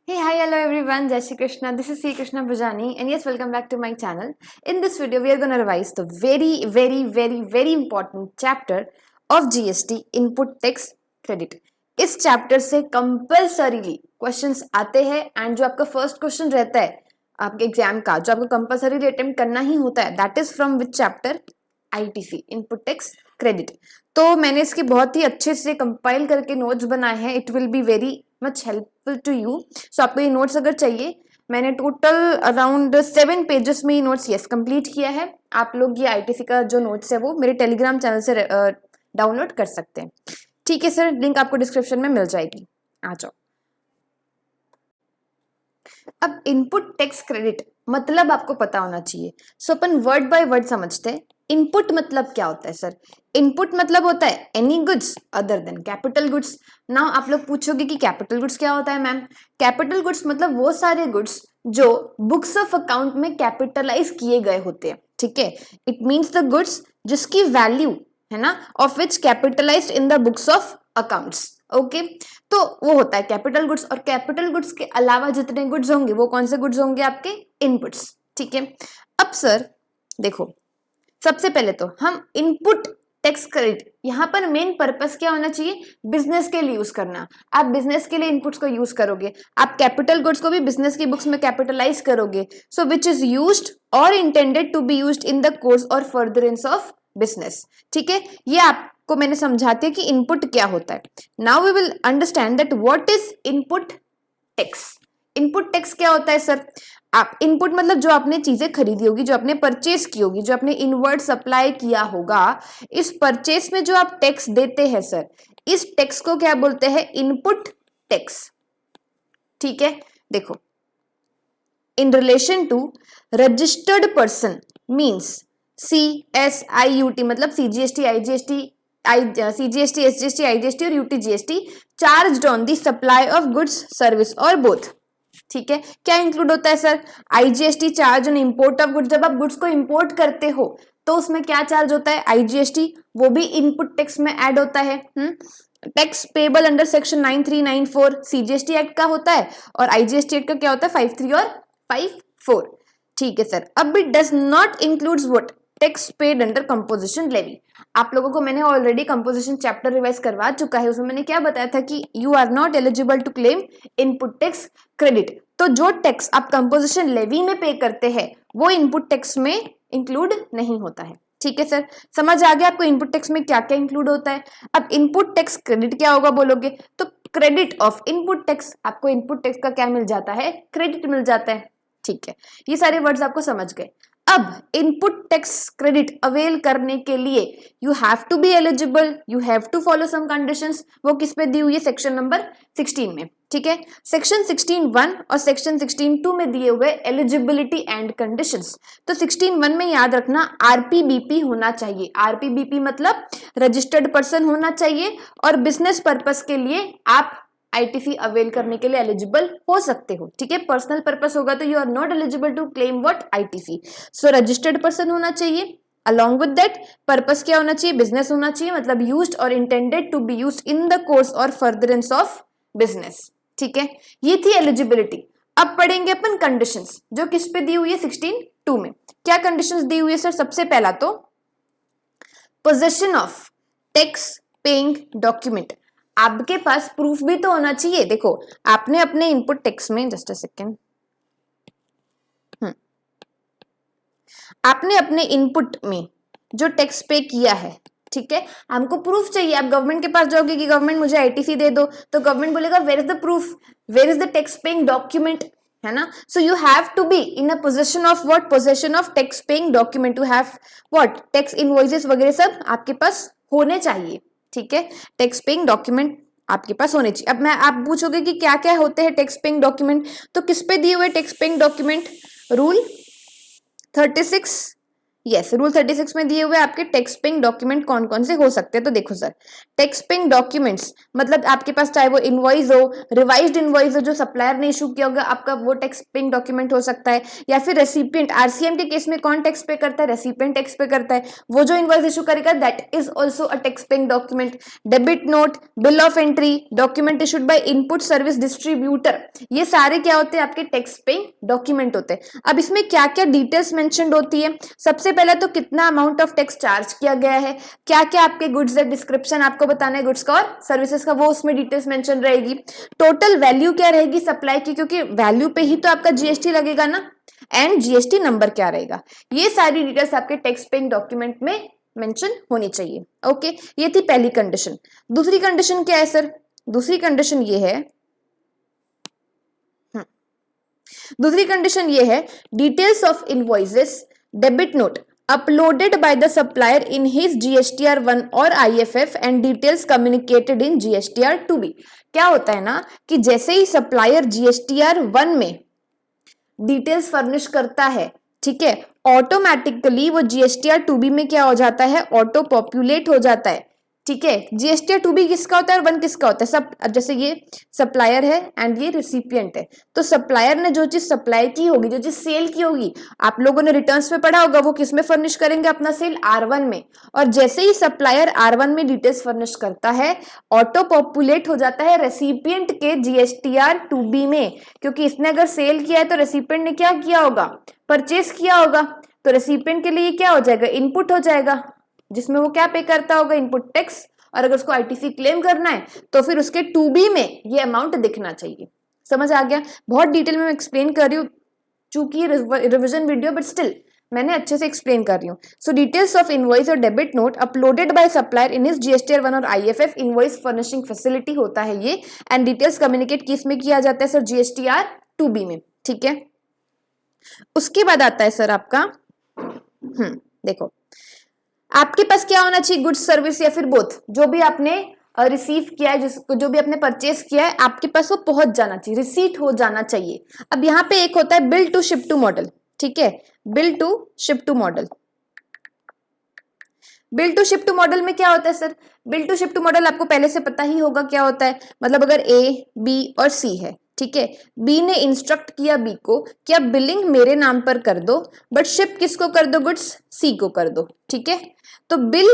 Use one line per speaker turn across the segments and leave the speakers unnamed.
Hey, hi, hello everyone. Jai Shri Krishna. This is Sri Krishna Bhujani, and yes, welcome back to my channel. In this video, we are going to revise the very important chapter of GST Input Tax Credit. इस chapter से compulsorily questions आते हैं and जो आपका first question रहता है आपके exam का जो आपको कंपल्सरी अटेम्प्ट करना ही होता है that is from which chapter ITC input tax credit. तो मैंने इसके बहुत ही अच्छे से कंपाइल करके नोट्स बनाए हैं. It will be very much helpful to you. So आपको ये नोट्स अगर चाहिए, मैंने टोटल अराउंड 7 पेजेस में ये नोट्स कंप्लीट किया है. आप लोग ये आईटीसी का जो नोट्स है वो मेरे टेलीग्राम चैनल से डाउनलोड कर सकते हैं. ठीक है सर, लिंक आपको डिस्क्रिप्शन में मिल जाएगी. आ जाओ. अब इनपुट टैक्स क्रेडिट मतलब आपको पता होना चाहिए. सो अपन वर्ड बाय वर्ड समझते हैं. इनपुट मतलब क्या होता है सर? इनपुट मतलब होता है any goods other than capital goods. Now आप लोग पूछोगे कि कैपिटल गुड्स क्या होता है मैम? कैपिटल गुड्स मतलब वो सारे गुड्स जो बुक्स ऑफ अकाउंट में कैपिटलाइज किए गए होते हैं. ठीक है, इट मीन्स द गुड्स जिसकी वैल्यू है ना of which capitalised in the books of accounts. Okay, तो वो होता है कैपिटल गुड्स. और कैपिटल गुड्स के अलावा जितने गुड्स होंगे वो कौन से गुड्स होंगे? आपके इनपुट्स. ठीक है, अब सर देखो, सबसे पहले तो हम इनपुट टैक्स क्रेडिट, यहाँ पर मेन पर्पस क्या होना चाहिए? बिजनेस के लिए यूज करना. आप बिजनेस के लिए इनपुट्स को यूज करोगे, आप कैपिटल गुड्स को भी बिजनेस की बुक्स में कैपिटलाइज करोगे. So which is used or intended to be used in the course or furtherance of business. ठीक है, ये आपको मैंने समझाते कि इनपुट क्या होता है. Now we will understand that what is input tax. Input tax क्या होता है सर? आप इनपुट मतलब जो आपने चीजें खरीदी होगी, जो आपने परचेस की होगी, जो आपने इनवर्ड सप्लाई किया होगा, इस परचेस में जो आप टैक्स देते हैं सर, इस टैक्स को क्या बोलते हैं? Input tax. ठीक है, देखो, in relation to registered person means CSIUT मतलब CGST, IGST, CGST, SGST, IGST और UTGST charged on the supply of goods service or both. ठीक है, क्या इंक्लूड होता है sir? IGST charge on import of goods. जब आप गुड्स को इंपोर्ट करते हो तो उसमें क्या चार्ज होता है? IGST, वो भी इनपुट टैक्स में ऐड होता है. Tax payable under section 9394 CGST act का होता है और IGST एक्ट का क्या होता है? 53 और 54. ठीक है सर, अब it does not includes what? Tax paid under composition levy. आप लोगों को मैंने ऑलरेडी कंपोजिशन चैप्टर रिवाइज करवा चुका है. उसमें मैंने क्या बताया था कि you are not eligible to claim input tax credit. तो जो टैक्स आप कंपोजिशन लेवी में पे करते हैं वो इनपुट टैक्स में इंक्लूड नहीं होता है. ठीक है सर, समझ आ गया आपको इनपुट टैक्स में क्या क्या इंक्लूड होता है. अब इनपुट टैक्स क्रेडिट क्या होगा बोलोगे तो क्रेडिट ऑफ इनपुट टैक्स. आपको इनपुट टैक्स का क्या मिल जाता है? क्रेडिट मिल जाता है. ठीक है, ये सारे वर्ड्स आपको समझ गए. अब इनपुट टैक्स क्रेडिट अवेल करने के लिए you have to be eligible, you have to follow some conditions. वो किस पे दी हुई है? सेक्शन नंबर 16 में. ठीक है, सेक्शन 16(1) और सेक्शन 16(2) में दिए हुए एलिजिबिलिटी एंड कंडीशंस. तो 16(1) में याद रखना RPBP होना चाहिए. RPBP मतलब रजिस्टर्ड पर्सन होना चाहिए और बिजनेस पर्पस के लिए आप ITC अवेल करने के लिए एलिजिबल हो सकते हो. ठीक है, पर्सनल पर्पस होगा तो you are not eligible to claim what? ITC. So registered person होना चाहिए. अलॉन्ग विद दैट पर्पस क्या होना चाहिए? बिजनेस होना चाहिए, मतलब used or intended to be used in the course or furtherance of business. ठीक है, ये थी एलिजिबिलिटी. अब पढ़ेंगे अपन कंडीशंस जो किस पे दी हुई है? 16(2) में. क्या कंडीशंस दी हुई है सर? सबसे पहला तो possession of tax paying document. आपके पास प्रूफ भी तो होना चाहिए. देखो, आपने अपने इनपुट टैक्स में, जस्ट अ सेकेंड, आपने अपने इनपुट में जो टैक्स पे किया है, ठीक है, हमको प्रूफ चाहिए. आप गवर्नमेंट के पास जाओगे कि गवर्नमेंट मुझे ITC दे दो, तो गवर्नमेंट बोलेगा where is the proof, where is the tax paying document, है ना. So you have to be in a possession of what? Possession of tax paying document. To have what? Tax invoices वगैरह सब आपके पास होने चाहिए. ठीक है, टैक्स पेइंग डॉक्यूमेंट आपके पास होने चाहिए. अब मैं आप पूछोगे कि क्या क्या होते हैं टैक्स पेइंग डॉक्यूमेंट, तो किस पे दिए हुए tax paying document? Rule 36 yes, rule 36 में दिए हुए आपके टैक्स पेइंग डॉक्यूमेंट कौन कौन से हो सकते हैं। तो देखो सर, टैक्स पेइंग डॉक्यूमेंट्स मतलब आपके पास चाहे वो इनवॉइस हो, रिवाइज्ड इनवॉइस हो जो सप्लायर ने इशू किया होगा, आपका वो टैक्स पेइंग डॉक्यूमेंट हो सकता है। या फिर रेसिपिएंट, आरसीएम के केस में कौन टैक्स पे करता है? रेसिपिएंट टैक्स पे करता है। वो जो इनवॉइस इशू करेगा that is also a tax paying document. Debit note, bill of entry, document issued by input service distributor, ये सारे क्या होते हैं? आपके टैक्स पेइंग डॉक्यूमेंट होते हैं। अब इसमें क्या क्या डिटेल्स मेंशन्ड होती है? सबसे पहले तो कितना अमाउंट ऑफ टैक्स चार्ज किया गया है, क्या क्या आपके गुड्स है, डिस्क्रिप्शन आपको बताना है गुड्स का और सर्विसेज का, वो उसमें डिटेल्स मेंशन रहेगी। टोटल वैल्यू क्या रहेगी सप्लाई की, क्योंकि वैल्यू पे ही तो आपका जीएसटी लगेगा ना, एंड जीएसटी नंबर क्या रहेगा, ये सारी डिटेल्स आपके टैक्स पेइंग डॉक्यूमेंट में मेंशन होनी चाहिए। ओके, ये थी पहली कंडीशन। दूसरी कंडीशन क्या है सर? दूसरी कंडीशन ये है, दूसरी कंडीशन ये है, details of invoices, debit note uploaded by the supplier in his GSTR1 और IFF and details communicated in GSTR2B। क्या होता है ना कि जैसे ही सप्लायर GSTR1 में डिटेल्स फर्निश करता है, ठीक है, ऑटोमेटिकली वो GSTR2B में क्या हो जाता है? ऑटो पॉपुलेट हो जाता है। ठीक है, GSTR2B किसका होता है और 1 किसका होता है? सब, अब जैसे ये सप्लायर है एंड ये रिसिपिएंट है, तो सप्लायर ने जो चीज सप्लाई की होगी, जो चीज सेल की होगी, आप लोगों ने रिटर्न्स में पढ़ा होगा, वो किस में फर्निश करेंगे? अपना सेल R1 में। और जैसे ही सप्लायर R1 में डिटेल्स फर्निश करता है, ऑटो पॉपुलेट हो जाता है रेसिपिएंट के GSTR2B में, क्योंकि इसने अगर सेल किया है तो रेसिपिएंट ने क्या किया होगा? परचेस किया होगा। तो रेसिपिएंट के लिए क्या हो जाएगा? इनपुट हो जाएगा, जिसमें वो क्या पे करता होगा? Input tax. और अगर उसको आईटीसी क्लेम करना है तो फिर उसके 2B में ये अमाउंट दिखना चाहिए। समझ आ गया? बहुत डिटेल में मैं एक्सप्लेन कर रही हूँ, चूंकि रिविजन वीडियो, बट स्टिल मैंने अच्छे से एक्सप्लेन कर रही हूँ। सो डिटेल्स ऑफ इनवॉइस और debit note uploaded by supplier in his GSTR1 और IFF इनवॉइस फर्निशिंग फैसिलिटी होता है ये, एंड डिटेल्स कम्युनिकेट किस में किया जाता है सर? GSTR2B में। ठीक है, उसके बाद आता है सर आपका देखो, आपके पास क्या होना चाहिए? गुड्स, सर्विस या फिर बोथ, जो भी आपने रिसीव किया है, जिसको जो भी आपने परचेस किया है, आपके पास वो पहुंच जाना चाहिए, रिसीट हो जाना चाहिए। अब यहाँ पे एक होता है bill to ship to model. ठीक है, bill to ship to model. Bill to ship to model में क्या होता है sir? Bill to ship to model आपको पहले से पता ही होगा क्या होता है। मतलब अगर ए, बी और सी है, ठीक है, बी ने इंस्ट्रक्ट किया बी को कि आप बिलिंग मेरे नाम पर कर दो, बट शिप किसको कर दो? गुड्स सी को कर दो। ठीक है, तो बिल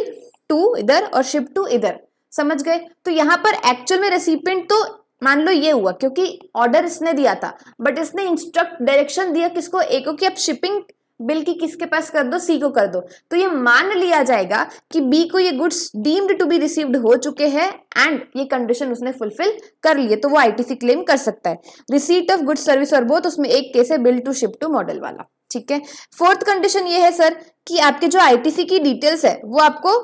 टू इधर और शिप टू इधर, समझ गए? तो यहां पर एक्चुअल में रेसिपिएंट तो मान लो ये हुआ क्योंकि ऑर्डर इसने दिया था, बट इसने इंस्ट्रक्ट डायरेक्शन दिया किसको? ए को, कि आप शिपिंग बिल की किसके पास कर दो? सी को कर दो। तो ये मान लिया जाएगा कि बी को ये goods deemed to be received हो चुके हैं एंड ये कंडीशन उसने फुलफिल कर लिए, तो वो आईटीसी क्लेम कर सकता है। Receipt of goods service or both, उसमें एक केस है bill to ship to model वाला। ठीक है, फोर्थ कंडीशन ये है सर कि आपके जो आईटीसी की डिटेल्स है वो आपको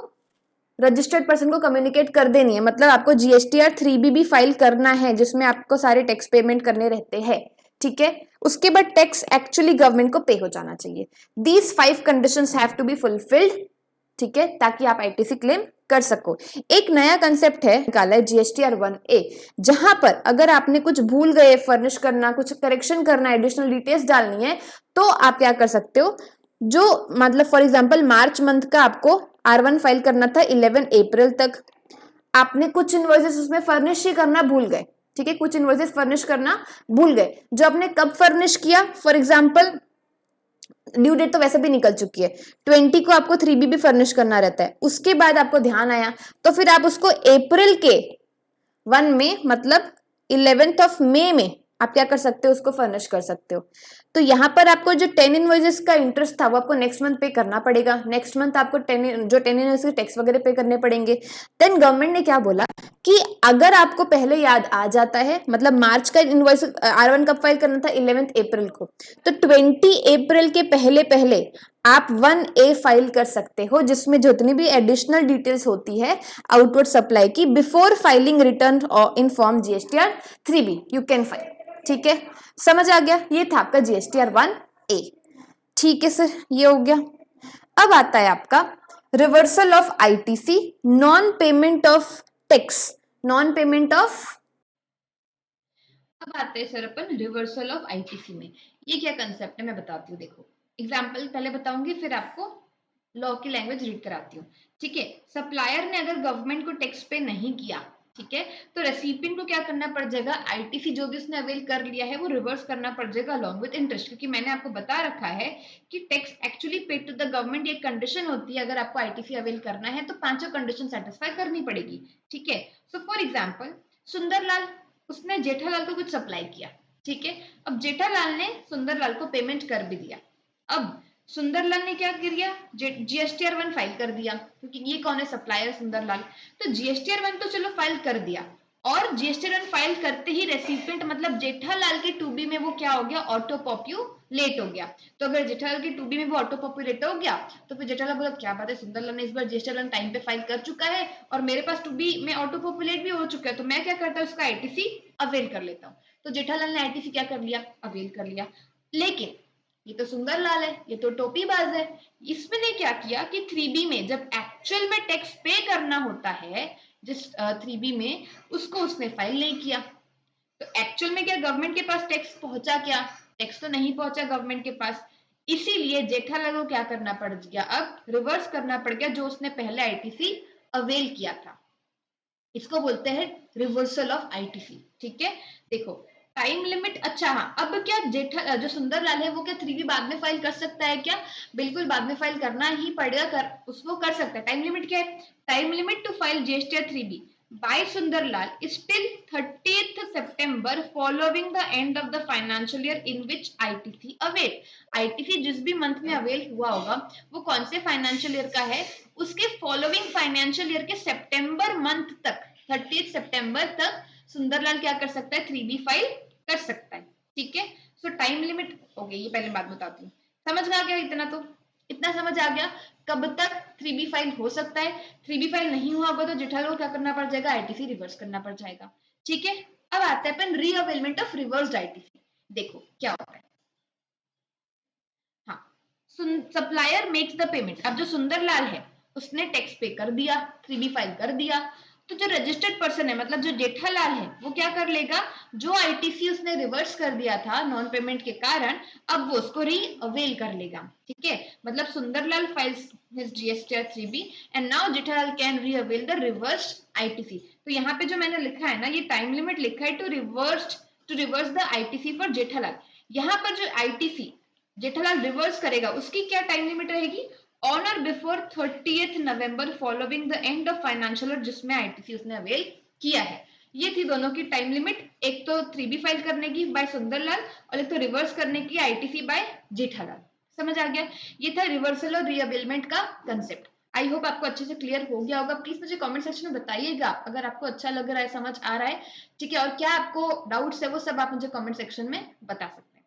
रजिस्टर्ड पर्सन को कम्युनिकेट कर देनी है। मतलब आपको GSTR3B भी फाइल करना है, जिसमें आपको सारे टैक्स पेमेंट करने रहते हैं। ठीक है, उसके बाद टैक्स एक्चुअली गवर्नमेंट को पे हो जाना चाहिए। These 5 conditions have to be fulfilled, ठीक है, ताकि आप आईटीसी क्लेम कर सको। एक नया कंसेप्ट है निकाला है GSTR1A, जहां पर अगर आपने कुछ भूल गए फर्निश करना, कुछ करेक्शन करना, एडिशनल डिटेल्स डालनी है, तो आप क्या कर सकते हो? जो मतलब फॉर एग्जांपल मार्च मंथ का आपको R1 फाइल करना था 11 अप्रैल तक, आपने कुछ इनवॉइसेस उसमें फर्निश ही करना भूल गए। ठीक है, कुछ इनवॉइसेस फर्निश करना भूल गए, जो आपने कब फर्निश किया? फॉर एग्जांपल ड्यू डेट तो वैसे भी निकल चुकी है, 20 को आपको 3B भी फर्निश करना रहता है, उसके बाद आपको ध्यान आया तो फिर आप उसको अप्रैल के 1 में मतलब 11th ऑफ मे में आप क्या कर सकते हो? उसको फर्निश कर सकते हो। तो यहाँ पर आपको जो 10 इनवॉइसेस का इंटरेस्ट था वो आपको नेक्स्ट मंथ पे करना पड़ेगा। नेक्स्ट मंथ आपको 10 इनवॉइसेस टैक्स वगैरह पे करने पड़ेंगे। देन गवर्नमेंट ने क्या बोला कि अगर आपको पहले याद आ जाता है, मतलब मार्च का इनवॉइस R1 कब फाइल करना था? 11 अप्रैल को, तो 20 अप्रैल के पहले पहले आप 1A फाइल कर सकते हो, जिसमें जितनी भी एडिशनल डिटेल्स होती है आउटवर्ड सप्लाई की, before filing return in form GSTR3B you can file. ठीक है, समझ आ गया? ये था आपका GSTR1A। ठीक है सर, ये हो गया। अब आता है आपका reversal of ITC, non payment of tax, non payment of. अब आते हैं sir upon reversal of ITC में। ये क्या कंसेप्ट है मैं बताती हूँ। देखो एग्जाम्पल पहले बताऊंगी, फिर आपको लॉ की लैंग्वेज रीड कराती हूँ, ठीक है। सप्लायर ने अगर गवर्नमेंट को टैक्स पे नहीं किया, ठीक है, तो रेसिपिएंट को क्या करना पड़ जाएगा, आईटीसी जो भी उसने अवेल कर लिया है वो रिवर्स करना पड़ जाएगा अलॉन्ग विद इंटरेस्ट, क्योंकि मैंने आपको बता रखा है कि tax actually paid to the government एक कंडीशन होती है, अगर आपको आईटीसी अवेल करना है तो पांचों कंडीशन सेटिस्फाई करनी पड़ेगी, ठीक है। सो फॉर एग्जाम्पल सुंदरलाल, उसने जेठालाल को कुछ सप्लाई किया, ठीक है। अब जेठालाल ने सुंदरलाल को पेमेंट कर भी दिया। अब सुंदरलाल ने क्या किया, जीएसटीआर 1 फाइल कर दिया, क्योंकि ये कौन है, सप्लायर सुंदरलाल। तो जीएसटीआर 1 तो चलो फाइल कर दिया, और जीएसटीआर 1 फाइल करते ही रेसिपिएंट मतलब जेठालाल के टूबी में वो क्या हो गया, ऑटो पॉपुलेट हो गया। तो अगर जेठालाल के टूबी में वो ऑटो पॉपुलेट हो गया तो फिर जेठालाल बोला क्या बात है, सुंदरलाल ने इस बार जीएसटीआर 1 टाइम पे फाइल कर चुका है और मेरे पास टूबी में ऑटो पॉपुलेट भी हो चुका है, तो मैं क्या करता हूँ, उसका आईटीसी अवेल कर लेता हूँ। तो जेठालाल ने आईटीसी क्या कर लिया, अवेल कर लिया। लेकिन ये तो सुंदरलाल है, ये तो टोपीबाज है। इसमें क्या किया कि 3B में जब एक्चुअल में टैक्स पे करना होता है, जिस 3B में, उसको उसने फाइल नहीं किया। तो एक्चुअल में क्या गवर्नमेंट के पास टैक्स पहुंचा, क्या टैक्स तो नहीं पहुंचा गवर्नमेंट के पास। इसीलिए जेठालाल को क्या करना पड़ गया, अब रिवर्स करना पड़ गया जो उसने पहले आईटीसी अवेल किया था। इसको बोलते हैं रिवर्सल ऑफ आईटीसी, ठीक है। देखो टाइम लिमिट, अच्छा हाँ, अब क्या जेठा जो सुंदरलाल है वो क्या 3B बाद में फाइल कर सकता है क्या, बिल्कुल बाद में फाइल करना ही पड़ेगा, उसको कर सकता है। टाइम लिमिट क्या है, time limit to file GSTR 3B by Sundarlal is till 30th September following the end of the financial year in which ITC avail। ITC जिस भी मंथ में अवेल हुआ होगा वो कौन से फाइनेंशियल ईयर का है, उसके फॉलोइंग फाइनेंशियल ईयर के सितंबर मंथ तक, 30 सितंबर तक सुंदरलाल क्या कर सकता है, 3B फाइल कर सकता है, ठीक है। सो टाइम लिमिट हो गई, ये पहले बात बताती हूँ। समझ में आ गया इतना, तो इतना समझ आ गया कब तक 3B फाइल हो सकता है। 3B फाइल नहीं हुआ होगा तो जेठालाल को क्या करना पड़ जाएगा, आईटीसी रिवर्स करना पड़ जाएगा, ठीक है। अब आता है अपन रीअवेलमेंट ऑफ रिवर्स्ड आईटीसी। देखो क्या होता है, हाँ, सप्लायर मेक्स द पेमेंट। अब जो सुंदरलाल है उसने टैक्स पे कर दिया, 3B फाइल कर दिया, तो जो रजिस्टर्ड पर्सन है मतलब जो जेठालाल है वो क्या कर लेगा, जो आईटीसी उसने रिवर्स कर दिया था नॉन पेमेंट के कारण, अब वो उसको री अवेल कर लेगा, ठीक है। मतलब Sundarlal files his GSTR 3B and now Jethalal can re avail the reverse ITC. तो यहाँ पे जो मैंने लिखा है ना, ये टाइम लिमिट लिखा है to reverse the ITC for Jethalal. यहाँ पर जो आईटीसी जेठालाल रिवर्स करेगा उसकी क्या टाइम लिमिट रहेगी, on or before 30th November following the end of financial year जिसमें आईटीसी उसने अवेल किया है। ये थी दोनों की टाइम लिमिट, एक तो 3B फाइल करने की बाय सुंदरलाल और एक तो रिवर्स करने की आईटीसी बाय जेठालाल। समझ आ गया, ये था रिवर्सल और रीअवेलमेंट का कंसेप्ट। आई होप आपको अच्छे से क्लियर हो गया होगा। प्लीज मुझे कमेंट सेक्शन में बताइएगा अगर आपको अच्छा लग रहा है, समझ आ रहा है, ठीक है, और क्या आपको डाउट्स है वो सब आप मुझे कमेंट सेक्शन में बता सकते हैं।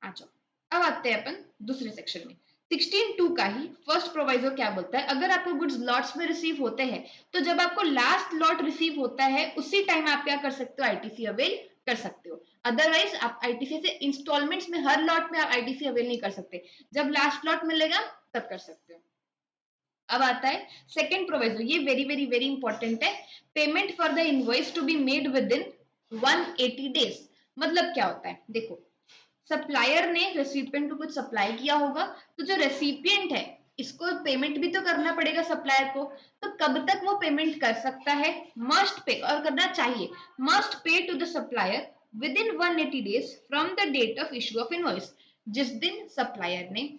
आ जाओ, अब आते हैं अपन दूसरे सेक्शन में। 16(2) का ही फर्स्ट प्रोवाइजो क्या बोलता है, अगर आपको गुड्स लॉट्स में रिसीव होते हैं तो जब आपको लास्ट लॉट रिसीव होता है उसी टाइम आप क्या कर सकते हो, आईटीसी अवेल कर सकते हो। अदरवाइज आप आईटीसी से इंस्टॉलमेंट्स में हर लॉट में आप आईटीसी अवेल नहीं कर सकते, जब लास्ट लॉट मिलेगा तब कर सकते हो। अब आता है सेकेंड प्रोविजन, ये वेरी वेरी वेरी इंपॉर्टेंट है, payment for the invoice to be made within 180 days. मतलब क्या होता है, देखो सप्लायर ने रेसिपिएंट को कुछ सप्लाई किया होगा, तो जो रेसिपिएंट है इसको पेमेंट भी तो करना पड़ेगा सप्लायर को, तो कब तक वो पेमेंट कर सकता है, मस्ट पे, और करना चाहिए, must pay to the supplier within 180 days from the date of issue of invoice. जिस दिन सप्लायर ने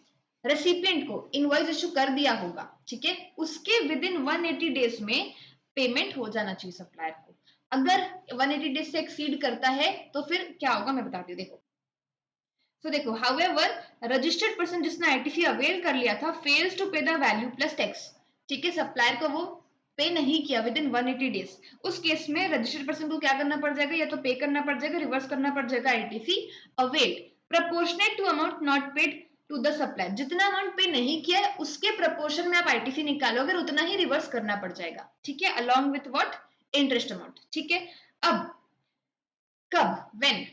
रेसिपिएंट को इनवॉइस इशू कर दिया होगा, ठीक है, उसके विद इन 180 डेज में पेमेंट हो जाना चाहिए सप्लायर को। अगर 180 डेज से एक्सीड करता है तो फिर क्या होगा मैं बताती हूँ, देखो। तो देखो हाउएवर रजिस्टर्ड पर्सन जिसने आईटीसी अवेल कर लिया था fails to pay the value plus tax, ठीक है, सप्लायर को वो पे नहीं किया विद इन 180 डेज, उस केस में रजिस्टर्ड पर्सन को क्या करना पड़ जाएगा, या तो पे करना पड़ जाएगा, रिवर्स करना पड़ जाएगा ITC avail proportionate to amount not paid to the supplier. जितना अमाउंट पे नहीं किया है उसके प्रपोर्शन में आप आईटीसी निकालोगे, उतना ही रिवर्स करना पड़ जाएगा, ठीक है, along with what, interest amount, ठीक है। अब कब, व्हेन,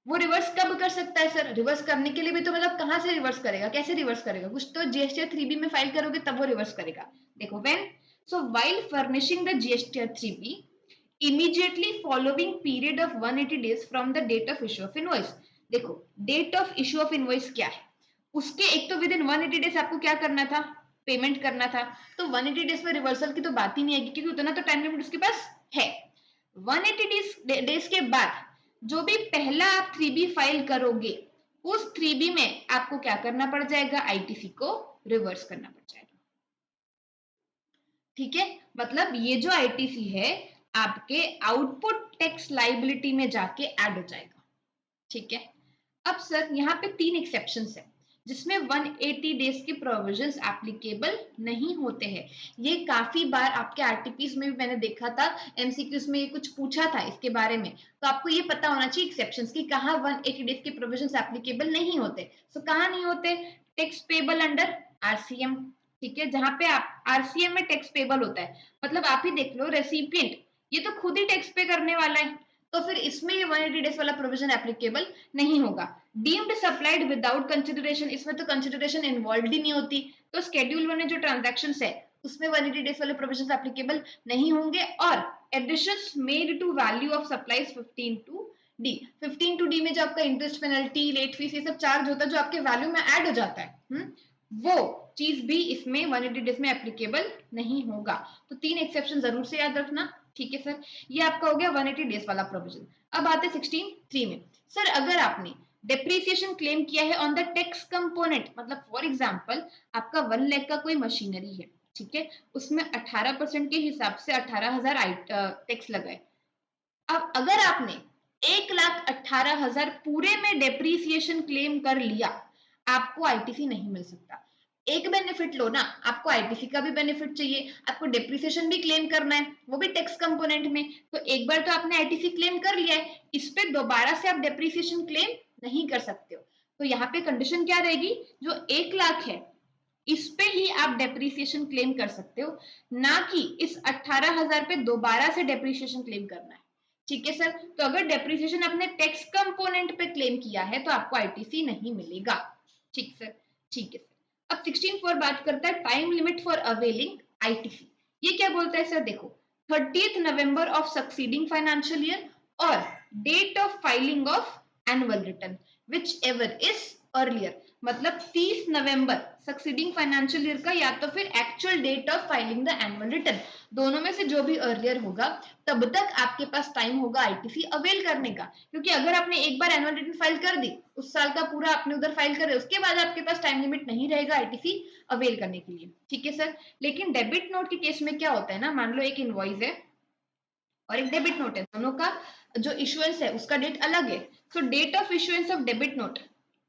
वो रिवर्स कब कर सकता है सर, रिवर्स करने के लिए भी तो मतलब कहां से रिवर्स करेगा, कैसे रिवर्स करेगा, कुछ तो जीएसटीआर 3B में फाइल करोगे तब वो रिवर्स करेगा। देखो when, so while furnishing the GSTR 3B immediately following period of 180 days from the date of issue of invoice। देखो date of issue of invoice क्या है, उसके एक तो विद इन 180 डेज आपको क्या करना था,
पेमेंट करना था, तो 180 डेज में रिवर्सल की तो बात ही नहीं आएगी, क्योंकि उतना तो टाइम लिमिट उसके पास है। 180 डेज के बाद जो भी पहला आप 3B फाइल करोगे, उस 3B में आपको क्या करना पड़ जाएगा, आईटीसी को रिवर्स करना पड़ जाएगा। ठीक है, मतलब ये जो आईटीसी है आपके आउटपुट टैक्स लाइबिलिटी में जाके ऐड हो जाएगा। ठीक है, अब सर यहाँ पे 3 एक्सेप्शंस है जिसमें 180 डेज के प्रोविजंस एप्लीकेबल नहीं होते हैं। ये काफी बार आपके आरटीपीस में भी मैंने देखा था, एमसीक्यूज में ये कुछ पूछा था इसके बारे में, तो आपको ये पता होना चाहिए एक्सेप्शंस की कहाँ 180 डेज के प्रोविजंस एप्लीकेबल नहीं होते। सो कहाँ नहीं होते, टैक्स पेबल अंडर आरसीएम। ठीक है, जहां पे आप आरसीएम में टैक्स पेबल होता है, मतलब आप ही देख लो रेसिपिएंट ये तो खुद ही टैक्स पे करने वाला है, तो फिर इसमें ये 180 डेज वाला प्रोविजन एप्लीकेबल नहीं होगा। डीम्ड सप्लाइड विदाउट कंसिडरेशन, इसमें तो कंसिडरेशन इन्वॉल्व ही नहीं होती, तो शेड्यूल 1 में जो ट्रांजैक्शन है उसमें 180 डेज वाले प्रोविजन एप्लीकेबल नहीं होंगे। और additions made to value of supplies 15 two D में जो आपका इंटरेस्ट पेनल्टी लेट फीस ये सब चार्ज होता है जो आपके वैल्यू में ऐड हो जाता है, वो चीज भी इसमें 180 डेज में एप्लीकेबल नहीं होगा। तो 3 एक्सेप्शन जरूर से याद रखना। ठीक है सर, ये आपका हो गया 180 डेज वाला प्रोविजन। अब आते हैं 16(3) में। सर अगर आपने डेप्रिसिएशन क्लेम किया है ऑन द टैक्स कंपोनेंट, मतलब फॉर एग्जांपल आपका 1 लाख का कोई मशीनरी है, ठीक है, उसमें 18% के हिसाब से 18,000 टैक्स लगा है। अब अगर आपने 1,18,000 पूरे में डेप्रिसिएशन क्लेम कर लिया, आपको आईटीसी नहीं मिल सकता। एक बेनिफिट लो ना, आपको आईटीसी का भी बेनिफिट चाहिए, आपको डेप्रिसिएशन भी क्लेम करना है, वो भी टैक्स कंपोनेंट में। तो एक बार तो आपने आईटीसी क्लेम कर लिया है, इस पे दोबारा से आप डेप्रिसिएशन क्लेम नहीं कर सकते हो। तो यहाँ पे कंडीशन क्या रहेगी, जो 1 लाख है इस पे ही आप डेप्रिसिएशन क्लेम कर सकते हो, ना कि इस 18,000 पे दोबारा से डेप्रिसिएशन क्लेम करना है। ठीक है सर, तो अगर डेप्रिसिएशन आपने टैक्स कंपोनेंट पे क्लेम किया है तो आपको आईटीसी नहीं मिलेगा। ठीक सर, ठीक है सर। अब 16(4) बात करता है time limit for availing ITC. ये क्या बोलता है सर, देखो 30th November of succeeding financial year और date of filing of annual return whichever is earlier, मतलब 30 नवंबर सक्सीडिंग फाइनेंशियल ईयर का या तो फिर actual date of filing the annual return, दोनों में से जो भी अर्लियर होगा तब तक आपके पास टाइम होगा आईटीसी अवेल करने का। क्योंकि अगर आपने एक बार एनुअल रिटर्न फाइल कर दी, उस साल का पूरा आपने उधर फाइल कर, उसके बाद आपके पास टाइम लिमिट नहीं रहेगा आईटीसी अवेल करने के लिए। ठीक है सर, लेकिन डेबिट नोट के केस में क्या होता है ना, मान लो एक इनवॉइस है और एक डेबिट नोट है, दोनों का जो इशुएंस है उसका डेट अलग है। So date of issuance of debit note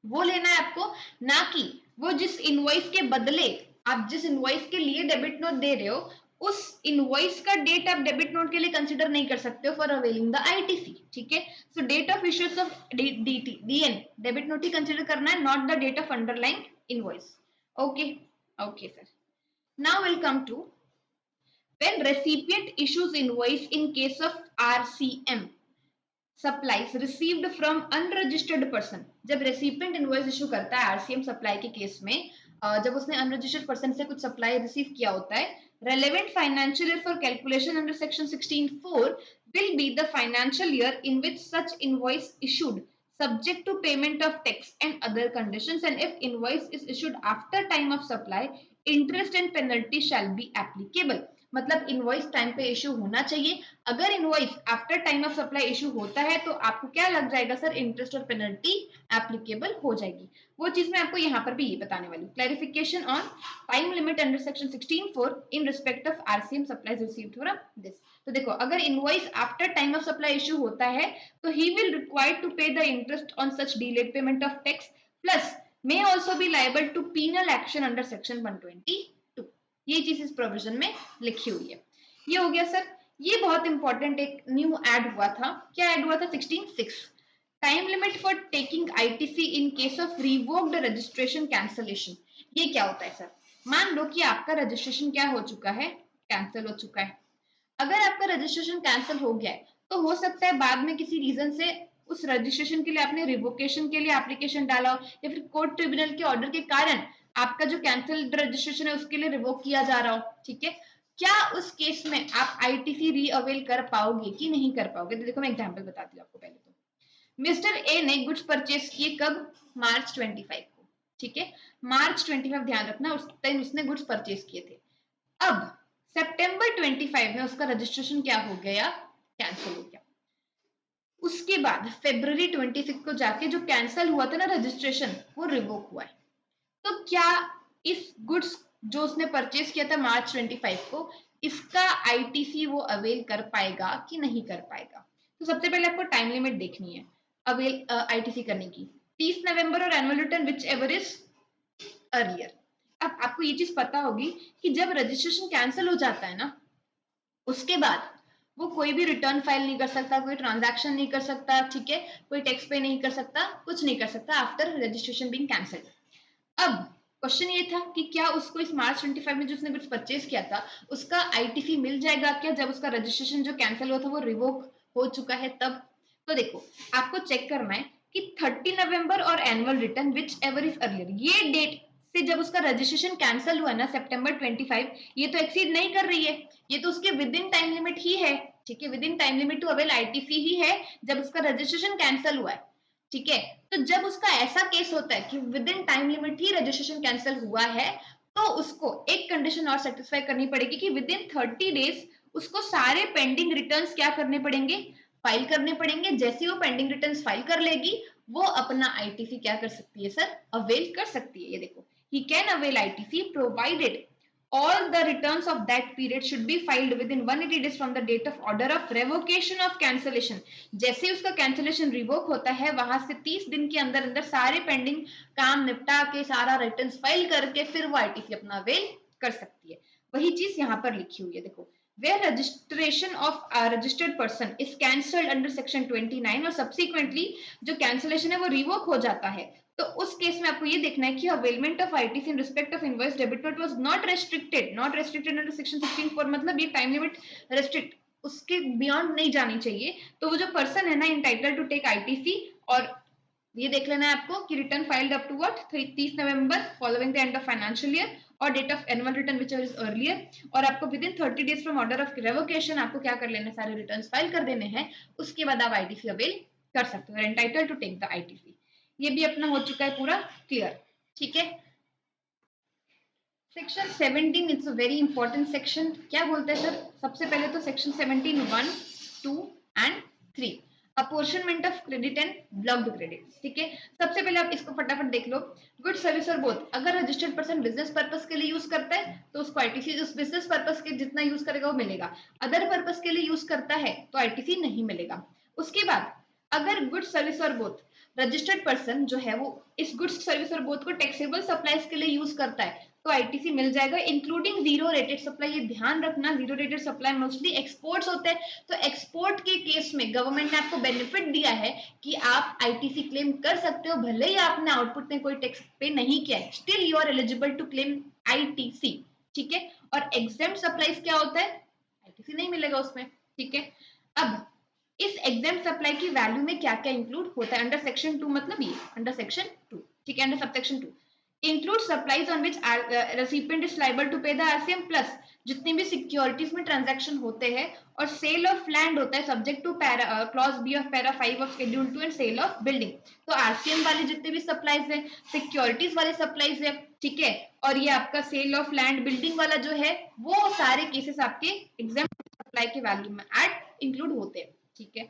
वो लेना है आपको, ना कि वो जिस इनवॉइस के बदले आप जिस इनवॉइस के लिए डेबिट नोट दे रहे हो उस इनवॉइस का डेट आप डेबिट नोट के लिए कंसीडर नहीं कर सकते हो फॉर अवेलिंग द आईटीसी। ठीक है, so date of issuance of DN debit note ही कंसीडर करना है, not the date of underlying invoice. Okay, okay sir. Now will come to when recipient issues invoice in case of RCM supplies received from unregistered person। जब recipient invoice issue करता है RCM supply के case में, जब उसने unregistered person से कुछ supply receive किया होता है, relevant financial year for calculation under section 16(4) will be the financial year in which such invoice issued subject to payment of tax and other conditions, and if invoice is issued after time of supply interest and penalty shall be applicable। मतलब invoice time पे issue होना चाहिए, अगर invoice after time of supply issue होता है तो आपको क्या लग जाएगा सर, इंटरेस्ट और पेनल्टी एप्लीकेबल हो जाएगी। वो चीज मैं आपको यहाँ पर भी ये बताने वाली हूँ, clarification on time limit under section 16(4) in respect of RCM supplies received from this. तो देखो अगर invoice after time of supply issue होता है तो he will required to pay the interest on such delayed payment of tax plus may also be liable to penal action under section 122। ये चीज इस provision में लिखी हुई है। ये हो गया सर, ये बहुत इंपॉर्टेंट एक न्यू ऐड हुआ था। क्या ऐड हुआ था, 16(6) time limit for taking ITC in case of revoked registration cancellation. ये क्या होता है सर, मान लो कि आपका रजिस्ट्रेशन क्या हो चुका है, कैंसिल हो चुका है। अगर आपका रजिस्ट्रेशन कैंसिल हो गया है तो हो सकता है बाद में किसी रीजन से उस रजिस्ट्रेशन के लिए आपने रिवोकेशन के लिए एप्लीकेशन डाला हो, या फिर कोर्ट ट्रिब्यूनल के ऑर्डर के कारण आपका जो कैंसिल्ड रजिस्ट्रेशन है उसके लिए रिवोक किया जा रहा हो। ठीक है, क्या उस केस में आप आईटीसी रीअवेल कर पाओगे कि नहीं कर पाओगे? तो देखो मैं एग्जांपल बताती हूँ आपको। पहले तो मिस्टर ए ने गुड्स परचेस किए कब, मार्च 25 को। ठीक है, मार्च 25 ध्यान रखना, उस टाइम उसने गुड्स परचेज किए थे। अब सितंबर 25 में उसका रजिस्ट्रेशन क्या हो गया, कैंसिल हो गया। उसके बाद फरवरी 26 को जाके जो कैंसिल हुआ था ना रजिस्ट्रेशन, वो रिवोक हुआ है। तो क्या इस गुड्स जो उसने परचेज किया था मार्च 25 को, इसका आईटीसी वो अवेल कर पाएगा कि नहीं कर पाएगा? तो सबसे पहले आपको टाइम लिमिट देखनी है अवेल आईटीसी करने की, 30 नवंबर और annual return whichever is earlier. अब आपको ये चीज पता होगी कि जब रजिस्ट्रेशन कैंसिल हो जाता है ना, उसके बाद वो कोई भी रिटर्न फाइल नहीं कर सकता, कोई ट्रांजैक्शन नहीं कर सकता, ठीक है, कोई टैक्स पे नहीं कर सकता, कुछ नहीं कर सकता आफ्टर रजिस्ट्रेशन बीइंग कैंसिल्ड। अब क्वेश्चन ये था कि क्या उसको इस मार्च 25 में जो उसने कुछ परचेज किया था उसका आईटीसी मिल जाएगा क्या, जब उसका रजिस्ट्रेशन जो कैंसिल हुआ था वो रिवोक हो चुका है तब? तो देखो, आपको चेक करना है कि 30 नवंबर और annual return whichever is earlier, ये डेट से जब उसका रजिस्ट्रेशन कैंसिल हुआ ना सितंबर 25, ये तो एक्सीड नहीं कर रही है, ये तो उसके विद इन टाइम लिमिट ही है। ठीक है, within time limit to avail ITC ही है जब उसका रजिस्ट्रेशन कैंसिल हुआ है। ठीक है, तो जब उसका ऐसा केस होता है कि with in time limit he registration cancel हुआ है, तो उसको एक कंडीशन और सेटिस्फाई करनी पड़ेगी कि विद इन 30 डेज उसको सारे पेंडिंग रिटर्न्स क्या करने पड़ेंगे, फाइल करने पड़ेंगे। जैसे वो पेंडिंग रिटर्न्स फाइल कर लेगी, वो अपना आईटीसी क्या कर सकती है सर, अवेल कर सकती है। ये देखो, he can avail ITC provided all the returns of that period should be filed within 180 days from the date of order of revocation of cancellation। जैसे ही उसका कैंसिलेशन रिवोक होता है, वहां से 30 दिन के अंदर अंदर सारे पेंडिंग काम निपटा के सारा रिटर्न्स फाइल करके फिर वो आईटीसी अपना अवेल कर सकती है। वही चीज यहाँ पर लिखी हुई है, देखो, where registration of a registered person is cancelled under section 29 और subsequently जो cancellation है वो रिवोक हो जाता है, तो उस केस में आपको ये देखना है कि availment of ITC in respect of invoice debit note was not restricted under section 16 मतलब ये टाइम लिमिट रेस्ट्रिक्ट उसके बियॉन्ड नहीं जानी चाहिए। तो वो जो पर्सन है ना इंटाइटल टू टेक आईटीसी, और ये देख लेना है आपको कि return filed up to what 30 November following the end of financial year और date of annual return which is earlier, और आपको within 30 days from order of revocation आपको क्या कर लेना, सारे रिटर्न्स फाइल कर देने हैं। उसके बाद आप आईटीसी अवेल कर सकते हो, entitle to take the ITC. ये भी अपना हो चुका है पूरा क्लियर। ठीक है, section 17 it's a very important section. क्या बोलते हैं सर, सबसे पहले तो section 17 1 2 and 3 apportionment of credit and blocked credit. ठीक है, सबसे पहले आप इसको फटाफट देख लो। गुड सर्विस और बोथ, अगर रजिस्टर्ड पर्सन बिजनेस पर्पस के लिए यूज करता है तो उसको आईटीसी उस बिजनेस पर्पस के जितना यूज करेगा वो मिलेगा। अदर पर्पस के लिए यूज करता है तो आईटीसी नहीं मिलेगा। उसके बाद अगर good service or both registered person जो है वो इस गुड्स सर्विस और बोथ को टैक्सेबल सप्लाईज के लिए यूज करता है तो आईटीसी मिल जाएगा, इंक्लूडिंग जीरो रेटेड सप्लाई। ये ध्यान रखना, zero rated supply mostly exports होते हैं, तो एक्सपोर्ट के केस में गवर्नमेंट ने आपको बेनिफिट दिया है कि आप आईटीसी क्लेम कर सकते हो, भले ही आपने आउटपुट में कोई टैक्स पे नहीं किया है, still you are eligible to claim ITC. ठीक है, और एग्जेम्प्ट सप्लाईज क्या होता है, आईटीसी नहीं मिलेगा उसमें। ठीक है, अब इस एग्जेम्प्ट सप्लाई की वैल्यू में क्या क्या इंक्लूड होता है अंडर सेक्शन 2, मतलब ये अंडर सेक्शन 2। ठीक है, under subsection 2 include supplies on which recipient is liable to pay the RCM plus जितनी भी सिक्योरिटीज में ट्रांजैक्शन होते हैं, और सेल ऑफ लैंड होता है subject to clause B of para 5 of schedule 2 and sale of building. तो RCM वाले जितने भी सप्लाईज है, सिक्योरिटीज वाले सप्लाईज है, ठीक है, और ये आपका सेल ऑफ लैंड बिल्डिंग वाला जो है, वो सारे केसेस आपके एग्जेम्प्ट सप्लाई के वैल्यू में ऐड इंक्लूड होते हैं। ठीक है,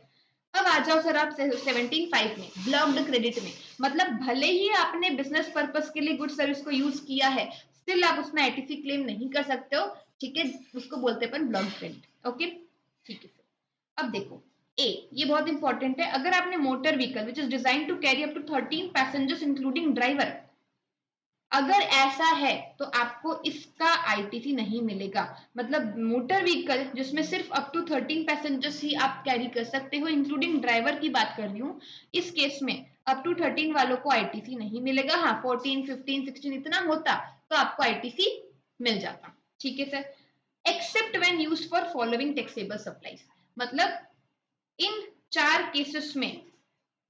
अब आ जाओ सर आप 17(5) में ब्लॉक्ड क्रेडिट में, मतलब भले ही आपने बिजनेस पर्पस के लिए गुड सर्विस को यूज किया है, स्टिल आप उसमें आईटीसी क्लेम नहीं कर सकते हो। ठीक है, उसको बोलते हैं ब्लॉक्ड क्रेडिट। ओके, ठीक है सर। अब देखो ए, ये बहुत इंपॉर्टेंट है। अगर आपने motor vehicle which is design to carry up to 13 passengers including driver, अगर ऐसा है तो आपको इसका आईटीसी नहीं मिलेगा। मतलब मोटर व्हीकल जिसमें सिर्फ अप टू 13 पैसेंजर्स ही आप कैरी कर सकते हो, इंक्लूडिंग ड्राइवर की बात कर रही हूँ, इस केस में अप टू 13 वालों को आईटीसी नहीं मिलेगा। हाँ, 14 15 16 इतना होता तो आपको आईटीसी मिल जाता। ठीक है sir, except when used for following taxable supplies, मतलब इन 4 केसेस में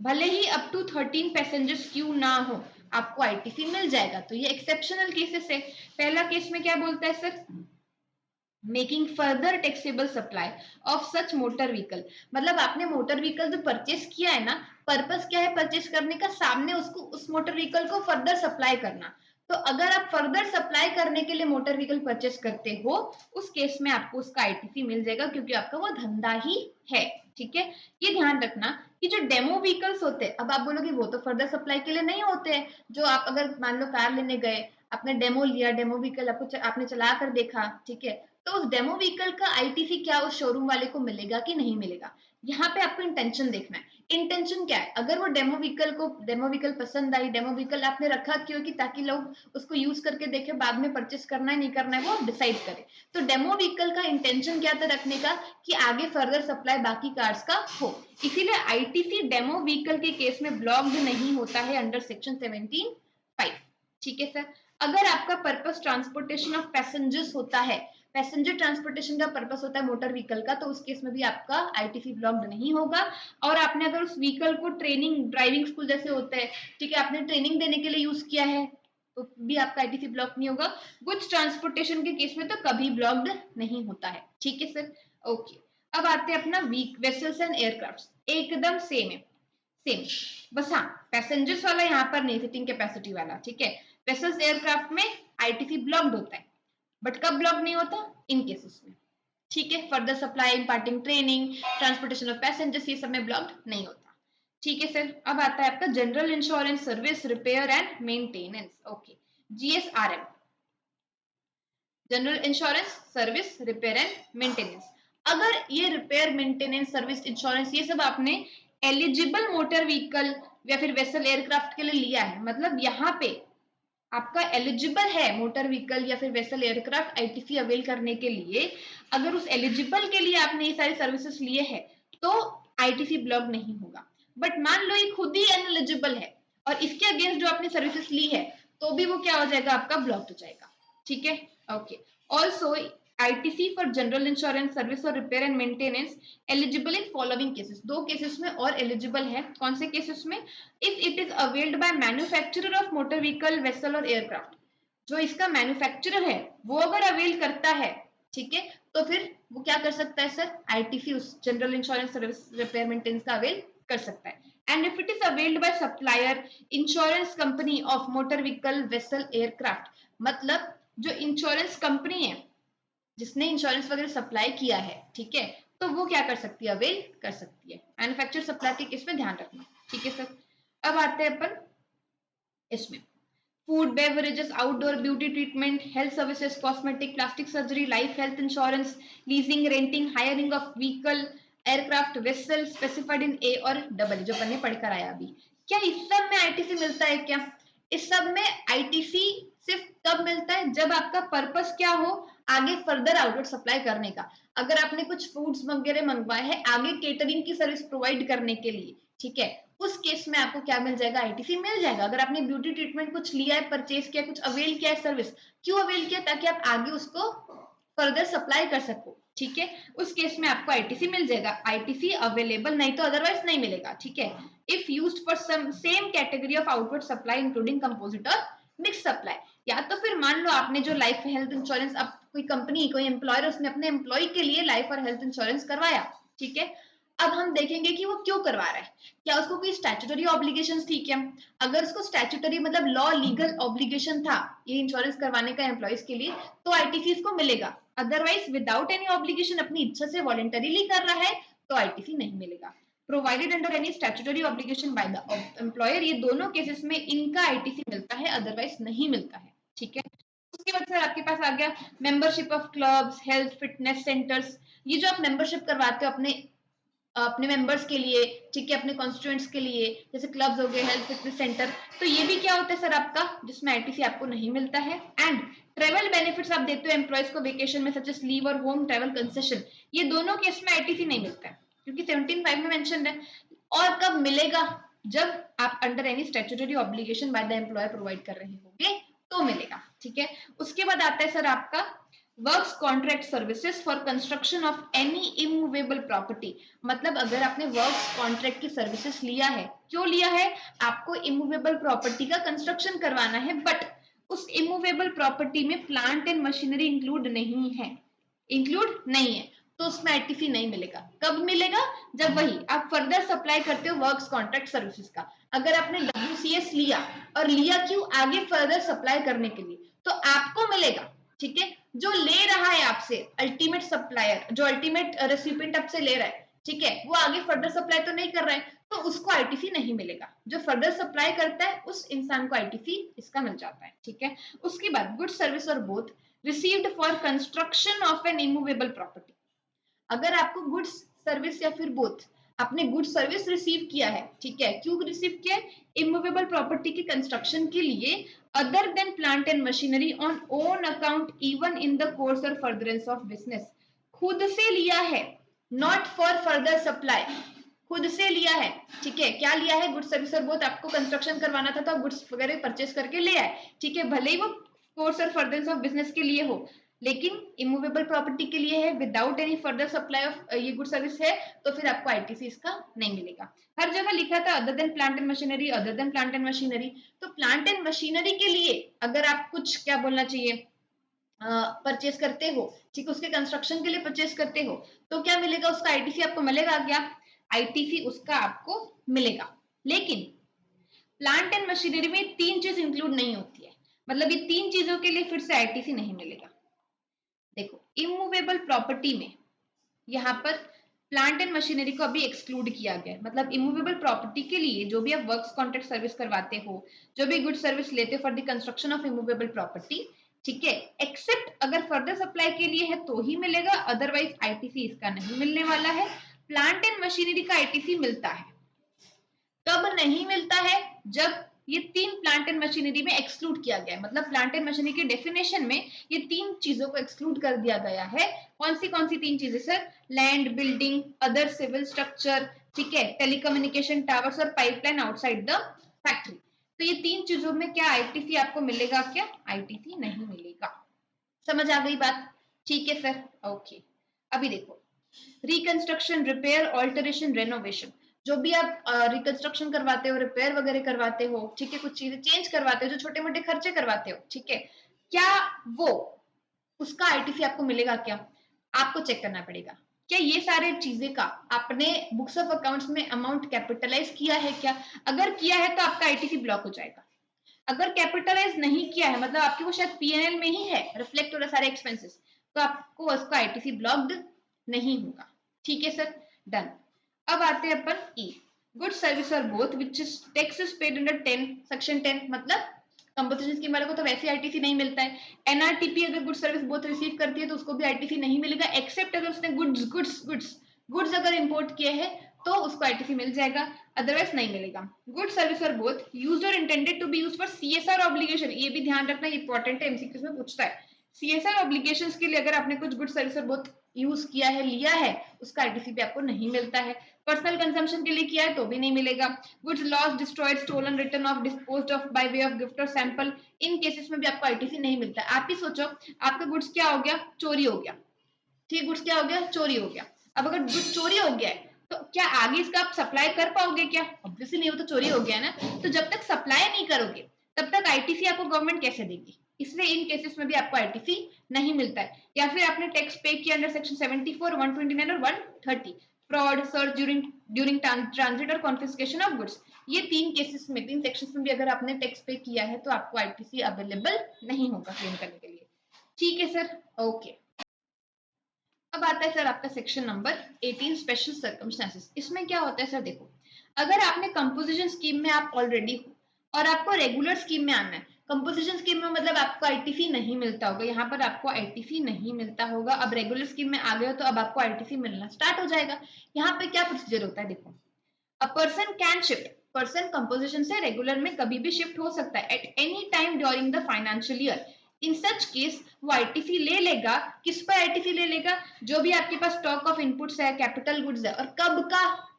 भले ही अप टू 13 पैसेंजर्स क्यों ना हो, आपको आईटीसी मिल जाएगा। तो ये एक्सेप्शनल केसेस है। पहला केस में क्या बोलता है sir, making further taxable supply of such motor vehicle, मतलब आपने मोटर व्हीकल जो परचेस किया है ना, पर्पस क्या है परचेस करने का, सामने उसको उस मोटर व्हीकल को फर्दर सप्लाई करना। तो अगर आप फर्दर सप्लाई करने के लिए मोटर व्हीकल परचेस करते हो, उस केस में आपको उसका आईटीसी मिल जाएगा, क्योंकि आपका वो धंधा ही है। ठीक है, ये ध्यान रखना कि जो डेमो व्हीकल्स होते हैं, अब आप बोलोगे वो तो फर्दर सप्लाई के लिए नहीं होते हैं। जो आप अगर मान लो कार लेने गए, आपने डेमो लिया, डेमो व्हीकल आपने चला कर देखा, ठीक है, तो उस डेमो व्हीकल का आईटीसी क्या उस शोरूम वाले को मिलेगा कि नहीं मिलेगा। यहाँ पे आपको इंटेंशन देखना है। इंटेंशन क्या है, अगर वो डेमो व्हीकल पसंद आई, डेमो व्हीकल आपने रखा क्यों, कि ताकि लोग उसको यूज करके देखे, बाद में परचेस करना है नहीं करना है वो डिसाइड करे। तो डेमो व्हीकल का इंटेंशन क्या था रखने का, कि आगे फर्दर सप्लाई बाकी कार्स का हो। इसीलिए आईटीसी डेमो व्हीकल के केस में ब्लॉक्ड नहीं होता है अंडर सेक्शन 17(5). ठीक है सर। अगर आपका पर्पस ट्रांसपोर्टेशन ऑफ पैसेंजर्स होता है, पैसेंजर ट्रांसपोर्टेशन का पर्पस होता है मोटर व्हीकल का, तो उस केस में भी आपका आईटीसी ब्लॉक्ड नहीं होगा। और आपने अगर उस व्हीकल को ट्रेनिंग, ड्राइविंग स्कूल जैसे होते हैं, ठीक है, आपने ट्रेनिंग देने के लिए यूज किया है, तो भी आपका आईटीसी ब्लॉक नहीं होगा। गुड्स ट्रांसपोर्टेशन के केस में तो कभी ब्लॉक्ड नहीं होता है। ठीक है सर, ओके। अब आते हैं अपना वीक वेसल्स एंड एयरक्राफ्ट, एकदम सेम है, सेम। बस हाँ, पैसेंजर्स वाला यहाँ पर नहीं, सिटिंग कैपेसिटी वाला। ठीक है, वेसल्स एयरक्राफ्ट में आईटीसी ब्लॉक्ड होता है, बट कब ब्लॉक नहीं होता, इन केसेस में। ठीक है, further supply, imparting training, transportation of passengers, ये सब में ब्लॉक्ड नहीं होता। ठीक है सर। अब आता है आपका general insurance service repair and maintenance. Okay, GSRM, general insurance service repair and maintenance. अगर ये रिपेयर, मेंटेनेंस, सर्विस, इंश्योरेंस, ये सब आपने एलिजिबल मोटर व्हीकल या फिर वेसल एयरक्राफ्ट के लिए लिया है, मतलब यहाँ पे आपका एलिजिबल है मोटर व्हीकल या फिर वेसल एयरक्राफ्ट आईटीसी अवेल करने के लिए, अगर उस एलिजिबल के लिए आपने ये सारी सर्विसेज लिए हैं, तो आईटीसी ब्लॉक नहीं होगा। बट मान लो ये खुद ही अनएलिजिबल है और इसके अगेंस्ट जो आपने सर्विसेज ली है, तो भी वो क्या हो जाएगा, आपका ब्लॉक हो जाएगा। ठीक है, okay. Also ITC for general insurance service और repair and maintenance eligible in following cases, दो केसेस में और एलिजिबल है। कौन से केसेस में, if it is availed by manufacturer of motor vehicle, vessel और एयरक्राफ्ट, जो इसका मैन्युफैक्चरर है वो अगर अवेल करता है, ठीक है, तो फिर वो क्या कर सकता है सर, आईटीसी उस general insurance service repair maintenance का अवेल कर सकता है। And if it is availed by supplier, insurance company of motor vehicle, vessel, aircraft, मतलब जो इंश्योरेंस कंपनी है जिसने इंश्योरेंस वगैरह सप्लाई किया है, ठीक है, तो वो क्या कर सकती है, अवेल कर सकती है। मैन्युफैक्चर सप्लाई के केस में ध्यान रखना। ठीक है सर। अब आते हैं अपन इसमें food, beverages, outdoor beauty treatment, health services, cosmetic, plastic surgery, life health insurance, leasing, renting, hiring of vehicle, aircraft, vessel specified in A और डबल, जो अपन ने पढ़कर आया अभी। क्या इस सब में आईटीसी मिलता है क्या, इस सब में आईटीसी सिर्फ तब मिलता है जब आपका पर्पस क्या हो, आगे फर्दर आउटलेट सप्लाई करने का। अगर आपने कुछ फूड्स वगैरह मंगवाए हैं आगे केटरिंग की सर्विस प्रोवाइड करने के लिए, ठीक है, उस केस में आपको क्या मिल जाएगा, आईटीसी मिल जाएगा। अगर आपने ब्यूटी ट्रीटमेंट कुछ लिया है, परचेज किया, कुछ अवेल किया है सर्विस, क्यों अवेल किया, ताकि आप आगे उसको फर्दर सप्लाई कर सको। ठीक है, उस केस में आपको आईटीसी मिल जाएगा। आईटीसी अवेलेबल नहीं तो अदरवाइज नहीं मिलेगा। ठीक है, if used for some same category of outward supply including composite or mix supply. या तो फिर मान लो आपने जो लाइफ हेल्थ इंश्योरेंस, अब कोई कंपनी, कोई एम्प्लॉयर, उसने अपने एम्प्लॉय के लिए लाइफ और हेल्थ इंश्योरेंस करवाया, ठीक है, अब हम देखेंगे कि वो क्यों करवा रहा है, क्या उसको कोई स्टैट्यूटरी ऑब्लिगेशंस थी क्या। अगर उसको स्टैट्यूटरी मतलब लॉ लीगल ऑब्लिगेशन था ये इंश्योरेंस करवाने का एम्प्लॉयज के लिए, तो आईटीसी इसको मिलेगा। अदरवाइज विदाउट एनी ऑब्लिगेशन अपनी इच्छा से वॉलंटरीली कर रहा है तो आईटीसी नहीं मिलेगा। Provided under any statutory obligation by the employer, ये दोनों केसेस में इनका आईटीसी मिलता है, अदरवाइज नहीं मिलता है। ठीक है, उसके बाद सर आपके पास आ गया membership of clubs, health fitness centres. ये जो आप मेंबरशिप करवाते हो अपने अपने मेंबर्स के लिए, ठीक है, अपने कॉन्स्टिट्यूएंट्स के लिए, जैसे क्लब्स हो गए, हेल्थ फिटनेस सेंटर, तो ये भी क्या होता है सर आपका, जिसमें आईटीसी आपको नहीं मिलता है। एंड ट्रेवल बेनिफिट्स आप देते हो एम्प्लॉयज को वेकेशन में, सच एज लीव और होम ट्रेवल कंसेशन, ये दोनों केस में आईटीसी नहीं मिलता है, क्योंकि 17(5) में मेंशन है। और कब मिलेगा, जब आप under any statutory obligation by the employer provide कर रहे होंगे तो मिलेगा। ठीक है, उसके बाद आता है सर आपका works contract services for construction of any immovable property. मतलब अगर आपने वर्क्स कॉन्ट्रैक्ट की सर्विसेज लिया है, क्यों लिया है, आपको इमूवेबल प्रॉपर्टी का कंस्ट्रक्शन करवाना है, बट उस इमूवेबल प्रॉपर्टी में प्लांट एंड मशीनरी इंक्लूड नहीं है, इंक्लूड नहीं है, तो उसमें आईटीसी नहीं मिलेगा। कब मिलेगा? जब वही आप फर्दर सप्लाई करते हो वर्क्स कॉन्ट्रैक्ट सर्विसेज का। अगर आपने WCS लिया और लिया क्यों? आगे फर्दर सप्लाई करने के लिए, तो आपको मिलेगा। ठीक है, जो ले रहा है आपसे अल्टीमेट सप्लायर, जो अल्टीमेट रेसिपिएंट आपसे ले रहा है, ठीक है, वो आगे फर्दर सप्लाई तो नहीं कर रहा है, तो उसको आईटीसी नहीं मिलेगा। जो फर्दर सप्लाई करता है उस इंसान को आईटीसी इसका मिल जाता है। ठीक है, उसके बाद good service or both received for construction of N immovable property. अगर आपको गुड्स सर्विस या फिर बोथ, आपने गुड सर्विस रिसीव किया है, ठीक है, क्यों रिसीव किया है? इमूवेबल प्रॉपर्टी की कंस्ट्रक्शन के लिए, other than plant and machinery on own account even in the course or furtherance of business. खुद से लिया है, नॉट फॉर फर्दर सप्लाई, खुद से लिया है। ठीक है, क्या लिया है? गुड सर्विस और बोथ, आपको कंस्ट्रक्शन करवाना था तो गुड्स वगैरह परचेस करके ले आए। ठीक है, भले ही वो course or furtherance of business के लिए हो, लेकिन इमूवेबल प्रॉपर्टी के लिए है, without any further supply of ये गुड सर्विस है, तो फिर आपको आईटीसी इसका नहीं मिलेगा। हर जगह लिखा था other than plant and machinery, other than plant and machinery. तो प्लांट एंड मशीनरी के लिए अगर आप कुछ, क्या बोलना चाहिए, परचेस करते हो, ठीक है, उसके कंस्ट्रक्शन के लिए परचेस करते हो, तो क्या मिलेगा? उसका आईटीसी आपको मिलेगा क्या? आईटीसी उसका आपको मिलेगा। लेकिन प्लांट एंड मशीनरी में तीन चीज इंक्लूड नहीं होती है, मतलब ये तीन चीजों के लिए फिर से आईटीसी नहीं मिलेगा। देखो, इमूवेबल प्रॉपर्टी में यहाँ पर प्लांट एंड मशीनरी को अभी एक्सक्लूड किया गया है। मतलब इमूवेबल प्रॉपर्टी के लिए जो भी आप वर्क्स कॉन्ट्रैक्ट सर्विस करवाते हो, जो भी गुड सर्विस लेते हो for the construction of immovable property, ठीक है, एक्सेप्ट अगर फर्दर सप्लाई के लिए है तो ही मिलेगा, अदरवाइज आईटीसी इसका नहीं मिलने वाला है। प्लांट एंड मशीनरी का आईटीसी मिलता है, कब नहीं मिलता है? जब ये तीन प्लांट एंड मशीनरी में एक्सक्लूड किया गया है। मतलब प्लांट एंड मशीनरी के डेफिनेशन में ये तीन चीजों को एक्सक्लूड कर दिया गया है। कौन सी तीन चीजें sir? Land, building, other civil structure, ठीक है, टेलीकम्युनिकेशन टावर्स और पाइपलाइन आउटसाइड द फैक्ट्री। तो ये तीन चीजों में क्या आईटीसी आपको मिलेगा? क्या आईटीसी नहीं मिलेगा। समझ आ गई बात? ठीक है सर, ओके। अभी देखो, रिकंस्ट्रक्शन, रिपेयर, ऑल्टरेशन, रेनोवेशन, जो भी आप रिकंस्ट्रक्शन करवाते हो, रिपेयर वगैरह करवाते हो, ठीक है, कुछ चीजें चेंज करवाते हो, जो छोटे मोटे खर्चे करवाते हो, ठीक है, क्या वो उसका आईटीसी आपको मिलेगा? क्या आपको चेक करना पड़ेगा। क्या ये सारे चीजें का आपने बुक्स ऑफ अकाउंट्स में अमाउंट कैपिटलाइज किया है? क्या अगर किया है तो आपका आईटीसी ब्लॉक हो जाएगा। अगर कैपिटलाइज नहीं किया है, मतलब आपकी वो शायद पीएनएल में ही है, रिफ्लेक्ट हो रहा सारे एक्सपेंसेस, तो आपको उसका आईटीसी ब्लॉक्ड नहीं होगा। ठीक है सर, डन। अब आते हैं अपन ई, good service or both which is tax is paid under 10 section 10, मतलब कंपोजिशन स्कीम वाले को तो वैसे आईटीसी नहीं मिलता है। एनआरटीपी अगर गुड सर्विस बोथ रिसीव करती है तो उसको भी आईटीसी नहीं मिलेगा, एक्सेप्ट अगर उसने गुड्स अगर इंपोर्ट किए हैं तो उसको आईटीसी मिल जाएगा, अदरवाइज नहीं मिलेगा। Good service or both used or intended to be used for CSR obligation, ये भी ध्यान रखना, ये इंपॉर्टेंट है, एमसीक्यूज में पूछता है। सीएसआर ऑब्लिगेशंस के लिए अगर आपने कुछ good service or both use किया है, लिया है, उसका आईटीसी भी आपको नहीं मिलता है। पर्सनल कंजम्पशन के लिए किया है तो भी नहीं मिलेगा। Goods lost, destroyed, stolen, written off, disposed of by way of gift or sample, in cases में भी आपको आईटीसी नहीं मिलता। आप ही सोचो, आपका गुड्स क्या हो गया? चोरी हो गया। ठीक, गुड्स क्या हो गया? चोरी हो गया। अब अगर गुड्स चोरी हो गया है तो क्या आगे इसका आप सप्लाई कर पाओगे? क्या ऑब्वियसली नहीं, वो तो चोरी हो गया ना। तो जब तक सप्लाई नहीं करोगे तब तक आईटीसी आपको गवर्नमेंट कैसे देगी? इसलिए इन केसेस में भी आपको आईटीसी नहीं मिलता है। या फिर आपने टैक्स पे किया अंडर सेक्शन 74, 129 और 130, fraud, search during during transit और कॉन्फिस्केशन ऑफ गुड्स, ये तीन केसेस में, तीन सेक्शंस में भी अगर आपने टैक्स पे किया है तो आपको आईटीसी अवेलेबल नहीं होगा क्लेम करने के लिए। ठीक है सर, ओके। अब आता है सर आपका सेक्शन नंबर 18, स्पेशल सर्कमस्टेंसेस। इसमें क्या होता है सर? देखो, अगर आपने कंपोजिशन स्कीम में आप ऑलरेडी हो और आपको रेगुलर स्कीम में आना है, कंपोजिशन स्कीम में मतलब आपको आईटीसी नहीं मिलता होगा, यहाँ पर आपको आईटीसी नहीं मिलता होगा। अब रेगुलर स्कीम में आ गए हो तो अब आपको आईटीसी मिलना स्टार्ट हो जाएगा। यहाँ पे क्या प्रोसीजर होता है? देखो, अ person can shift, person composition से रेगुलर में कभी भी शिफ्ट हो सकता है at any time during the financial year. In such case वो आईटीसी ले लेगा। किस पर आईटीसी ले लेगा? जो भी आपके पास स्टॉक ऑफ इनपुट्स है, कैपिटल गुड्स है, और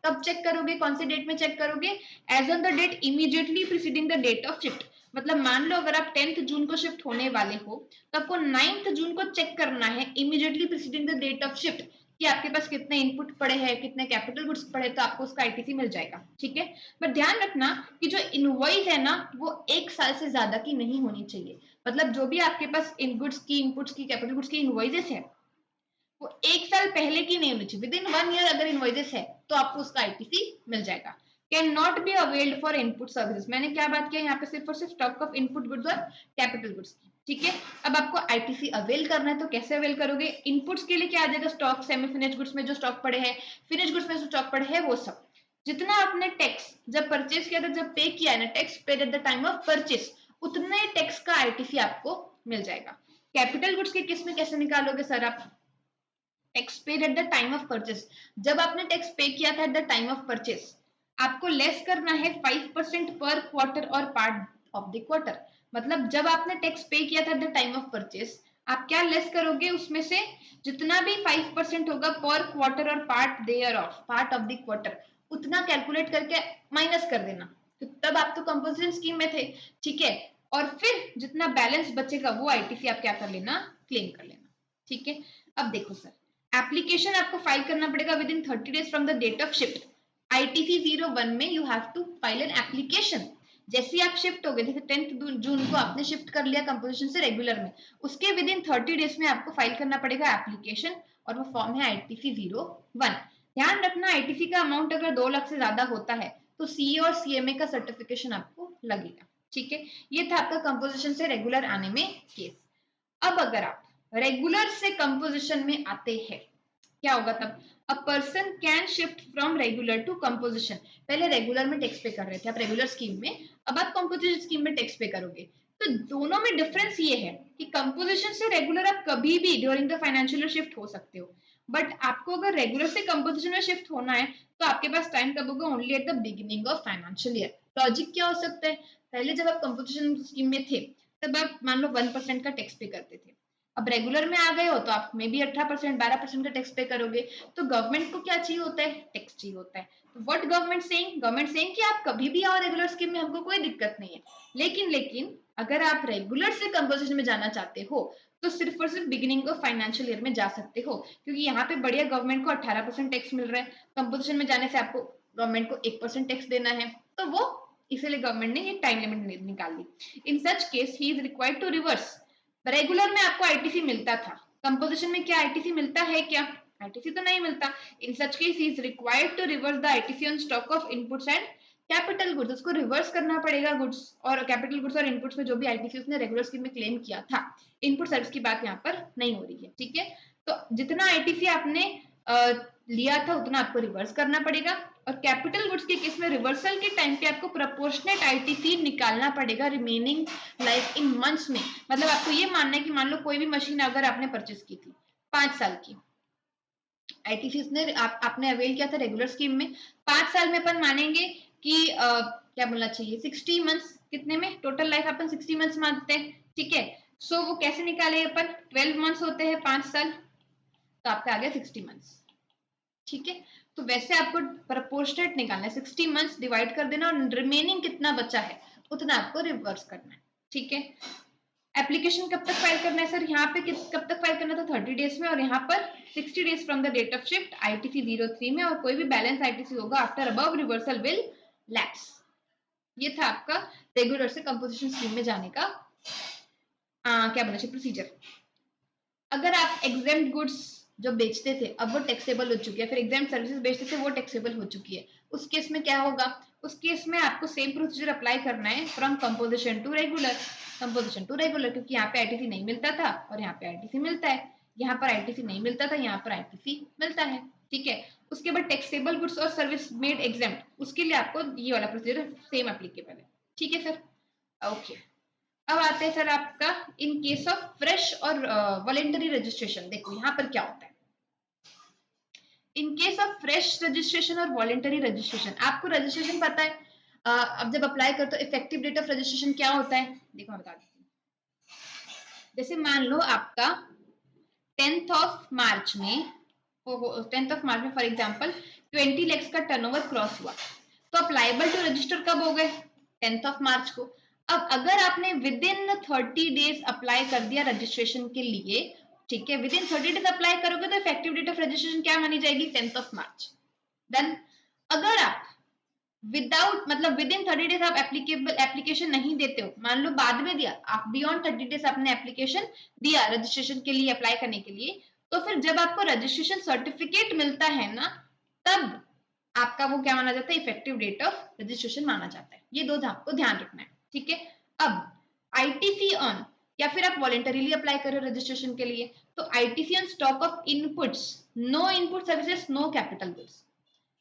कब चेक करोगे? कौन सी डेट में चेक करोगे? As on the date immediately preceding the date of shift. मतलब मान लो अगर आप 10th जून को शिफ्ट होने वाले हो तो आपको 9th जून को चेक करना है, immediately preceding the date of shift, कि आपके पास कितने इनपुट पड़े हैं, कितने कैपिटल गुड्स पड़े, तो आपको उसका आईटीसी मिल जाएगा। ठीक है, पर ध्यान रखना कि जो इनवॉइस है ना वो 1 साल से ज्यादा की नहीं होनी चाहिए। मतलब जो भी आपके पास इन गुड्स की, इनपुट्स की, कैपिटल गुड्स की इनवॉइसेस है वो 1 साल पहले की नहीं होनी चाहिए। विद इन 1 ईयर अगर इनवॉइसेस है तो आपको उसका आईटीसी मिल जाएगा। Can not be availed for input services. मैंने क्या बात किया यहाँ पे, सिर्फ और सिर्फ स्टॉक ऑफ इनपुट गुड्स और कैपिटल गुड्स की। ठीक है, अब आपको आईटीसी अवेल करना है तो कैसे अवेल करोगे? इनपुट्स के लिए क्या आ जाएगा? स्टॉक, सेमी फिनिश गुड्स में जो स्टॉक पड़े हैं, फिनिश गुड्स में जो स्टॉक पड़े हैं, वो सब जितना आपने टैक्स जब परचेज किया था, जब पे किया है ना, tax paid at the time of purchase, उतने टैक्स का आईटीसी आपको मिल जाएगा। कैपिटल गुड्स के केस में कैसे निकालोगे सर आप? Tax paid at the time of purchase, जब आपने टैक्स पे किया था at the time of purchase, आपको लेस करना है 5% पर quarter or part of the quarter. मतलब जब आपने टैक्स पे किया था at the time of purchase, आप क्या लेस करोगे उसमें से? जितना भी 5% होगा पर quarter or part thereof, part of the quarter, उतना कैलकुलेट करके माइनस कर देना। तो तब आप तो कंपोजिशन स्कीम में थे, ठीक है। और फिर जितना बैलेंस बचेगा वो आईटीसी आप क्या कर लेना? क्लेम कर लेना। ठीक है, अब देखो सर, एप्लीकेशन आपको फाइल करना पड़ेगा within 30 days from the date of shift. ITC 01 में you have to file an application. जैसे ही आप शिफ्ट हो गए, जैसे 10 जून को आपने शिफ्ट कर लिया कंपोजिशन से रेगुलर में, उसके विद इन 30 डेज में आपको फाइल करना पड़ेगा एप्लीकेशन, और वो फॉर्म है आईटीसी 01। ध्यान रखना, आईटीसी का अमाउंट अगर 2 लाख से ज्यादा होता है तो सीए और सीएमए का सर्टिफिकेशन आपको लगेगा। ठीक है, ये था आपका कंपोजिशन से रेगुलर आने में केस। अब अगर आप रेगुलर से कंपोजिशन में आते हैं, क्या होगा तब? A person can shift from regular to composition. पहले रेगुलर में टैक्स पे कर रहे थे आप रेगुलर स्कीम में, अब आप कंपोजिशन स्कीम में टैक्स पे करोगे। तो दोनों में डिफरेंस ये है कि कंपोजिशन से रेगुलर आप कभी भी during the financial year shift हो सकते हो, बट आपको अगर रेगुलर से कंपोजिशन में शिफ्ट होना है तो आपके पास टाइम कब होगा? Only at the beginning of financial year. Logic क्या हो सकता है? पहले जब आप कंपोजिशन स्कीम में थे तब आप मान लो 1% का टैक्स पे करते थे, अब रेगुलर में आ गए हो तो आप मे बी 18% 12% का टैक्स पे करोगे। तो गवर्नमेंट को क्या चाहिए होता है? टैक्स चाहिए होता है। तो what government saying? Government saying कि आप कभी भी आओ रेगुलर स्कीम में, हमको कोई दिक्कत नहीं है। लेकिन अगर आप रेगुलर से कंपोजिशन में जाना चाहते हो तो सिर्फ और सिर्फ बिगिनिंग ऑफ फाइनेंशियल ईयर में जा सकते हो, क्योंकि यहाँ पे बढ़िया गवर्नमेंट को 18% टैक्स मिल रहा है। कंपोजिशन में जाने से आपको गवर्नमेंट को 1% टैक्स देना है, तो वो इसीलिए गवर्नमेंट ने ये टाइम लिमिट निकाल दी। In such case he is required to reverse. Regular में आपको आईटीसी मिलता था, कंपोजिशन में क्या आईटीसी मिलता है क्या? आईटीसी तो नहीं मिलता। In such case he is required to reverse the ITC on stock of inputs and capital goods. उसको रिवर्स करना पड़ेगा गुड्स और कैपिटल गुड्स और इनपुट्स में जो भी आईटीसी उसने रेगुलर स्कीम में क्लेम किया था। इनपुट सर्विस की बात यहाँ पर नहीं हो रही है। ठीक है, तो जितना आईटीसी आपने लिया था उतना आपको रिवर्स करना पड़ेगा, और कैपिटल गुड्स के केस में रिवर्सल के टाइम पे आपको प्रोपोर्शनेट आईटीसी निकालना पड़ेगा रिमेनिंग लाइफ इन मंथ्स में। मतलब आपको ये मानना है कि मान लो कोई भी मशीन अगर आपने परचेज की थी 5 साल की, आईटीसी ने आपने अवेल किया था रेगुलर स्कीम में, 5 साल में अपन मानेंगे कि क्या बोलना चाहिए 60 मंथ्स, कितने में टोटल लाइफ अपन 60 मंथ्स मानते हैं। ठीक है, सो वो कैसे निकाले अपन? 12 मंथ्स होते हैं 5 साल, तो आपका आ गया 60 मंथ्स। ठीक है, तो वैसे आपको प्रोपोर्शनेट निकालना है, 60 मंथ्स डिवाइड कर देना और रिमेनिंग कितना बचा है उतना आपको रिवर्स करना है। ठीक है, एप्लीकेशन कब तक फाइल करना है सर? यहाँ पे कब तक फाइल करना था? 30 डेज में, और यहाँ पर 60 days from the date of shift ITC 03 में, और कोई भी बैलेंस आईटीसी होगा after above reversal will lapse. ये था आपका रेगुलर से कंपोजिशन स्कीम में जाने का क्या बोलना चाहिए प्रोसीजर। अगर आप एग्जेम्प्ट गुड्स जो बेचते थे अब वो टैक्सेबल हो चुकी है, फिर एग्जेम्प्ट सर्विसेज बेचते थे वो टैक्सेबल हो चुकी है, उस केस में क्या होगा? उस केस में आपको सेम प्रोसीजर अप्लाई करना है from composition to regular. Composition to regular, क्योंकि यहाँ पे आईटीसी नहीं मिलता था और यहाँ पे आईटीसी मिलता है, यहाँ पर आईटीसी नहीं मिलता था, यहाँ पर आईटीसी मिलता है। ठीक है, उसके बाद टैक्सेबल गुड्स और सर्विस मेड एग्जेम्प्ट, उसके लिए आपको ये वाला प्रोसीजर सेम एप्लीकेबल है। ठीक है सर, ओके। अब आते हैं सर आपका इन केस ऑफ फ्रेश और वॉलेंटरी रजिस्ट्रेशन। देखो यहाँ पर क्या होता है, इन केस ऑफ फ्रेश रजिस्ट्रेशन और वॉलेंटरी रजिस्ट्रेशन, आपको रजिस्ट्रेशन पता है। अब जब अप्लाई करते हो इफेक्टिव डेट ऑफ रजिस्ट्रेशन क्या होता है? देखो मैं बता देती हूँ। जैसे मान लो आपका 10th ऑफ मार्च में, 10th ऑफ मार्च में फॉर एग्जाम्पल 20 लैक्स का टर्नओवर क्रॉस हुआ, तो आप लाइबल टू रजिस्टर कब हो गए? 10th ऑफ मार्च को। अब अगर आपने विद इन 30 डेज अप्लाई कर दिया रजिस्ट्रेशन के लिए, ठीक है, विद इन 30 डेज अप्लाई करोगे तो इफेक्टिव डेट ऑफ रजिस्ट्रेशन क्या मानी जाएगी? 10th of March. देन अगर आप विदाउट मतलब विद इन 30 डेज आप एप्लीकेशन नहीं देते हो, मान लो बाद में दिया, आप बियॉन्ड 30 डेज आपने एप्लीकेशन दिया रजिस्ट्रेशन के लिए अप्लाई करने के लिए, तो फिर जब आपको रजिस्ट्रेशन सर्टिफिकेट मिलता है ना, तब आपका वो क्या माना जाता है, इफेक्टिव डेट ऑफ रजिस्ट्रेशन माना जाता है। ये दो आपको ध्यान रखना है, ठीक है। अब आईटीसी ऑन, या फिर आप वॉलेंटरीली अप्लाई कर रहे हो रजिस्ट्रेशन के लिए, तो ITC on stock of inputs, no input services, no capital goods,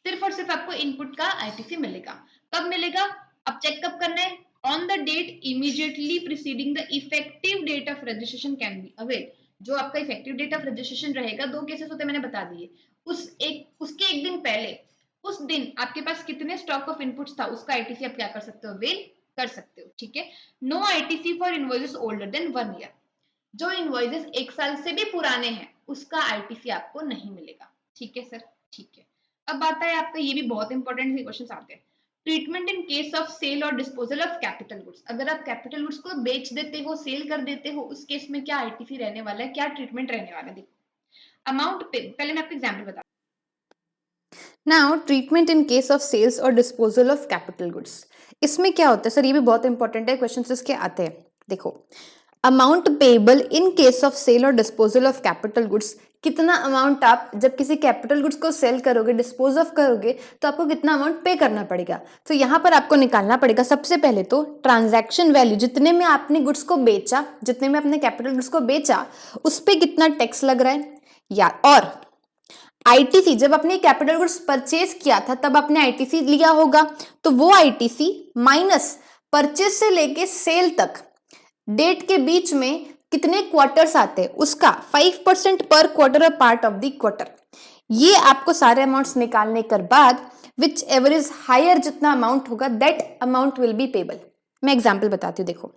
सिर्फ और सिर्फ आपको इनपुट का आईटीसी मिलेगा। कब मिलेगा, अब चेक कब करना है, on the date immediately preceding the effective date of registration can be avail. जो आपका इफेक्टिव डेट ऑफ रजिस्ट्रेशन रहेगा, दो केसेस होते हैं मैंने बता दिए, उसके एक दिन पहले, उस दिन आपके पास कितने स्टॉक ऑफ इनपुट्स था, उसका आईटीसी आप क्या कर सकते हो, अवेल कर सकते हो, ठीक है। No ITC for invoices older than 1 year, जो इनवॉइसेस 1 साल से भी पुराने हैं उसका आईटीसी आपको नहीं मिलेगा, ठीक है सर, ठीक है। अब आता है आपका, ये भी बहुत इंपॉर्टेंट से क्वेश्चन आते हैं, treatment in case of sale और डिस्पोजल ऑफ कैपिटल गुड्स। अगर आप कैपिटल गुड्स को बेच देते हो, सेल कर देते हो, उस केस में क्या आईटीसी रहने वाला है, क्या ट्रीटमेंट रहने वाला है, देखो अमाउंट पे, पहले मैं आपको एग्जांपल बता।
Now treatment in case of sales or disposal of capital goods, इसमें क्या होता है सर, ये भी बहुत इंपॉर्टेंट है, क्वेश्चन इसके आते हैं। देखो, amount payable in case of sale और डिस्पोजल ऑफ कैपिटल गुड्स, कितना अमाउंट आप जब किसी कैपिटल गुड्स को सेल करोगे, डिस्पोज ऑफ करोगे, तो आपको कितना अमाउंट पे करना पड़ेगा। तो यहाँ पर आपको निकालना पड़ेगा सबसे पहले तो ट्रांजैक्शन वैल्यू, जितने में आपने गुड्स को बेचा, जितने में अपने कैपिटल गुड्स को बेचा, उस पर कितना टैक्स लग रहा है, या और आईटीसी, जब आपने कैपिटल गुड्स परचेज किया था तब आपने आईटीसी लिया होगा, तो वो आईटीसी माइनस परचेज से लेके सेल तक डेट के बीच में कितने क्वार्टर्स आते हैं, उसका 5% पर quarter or part of the quarter. ये आपको सारे अमाउंट्स निकालने के बाद विच एवर इज हायर, जितना अमाउंट होगा that amount will be payable. मैं एग्जाम्पल बताती हूँ। देखो,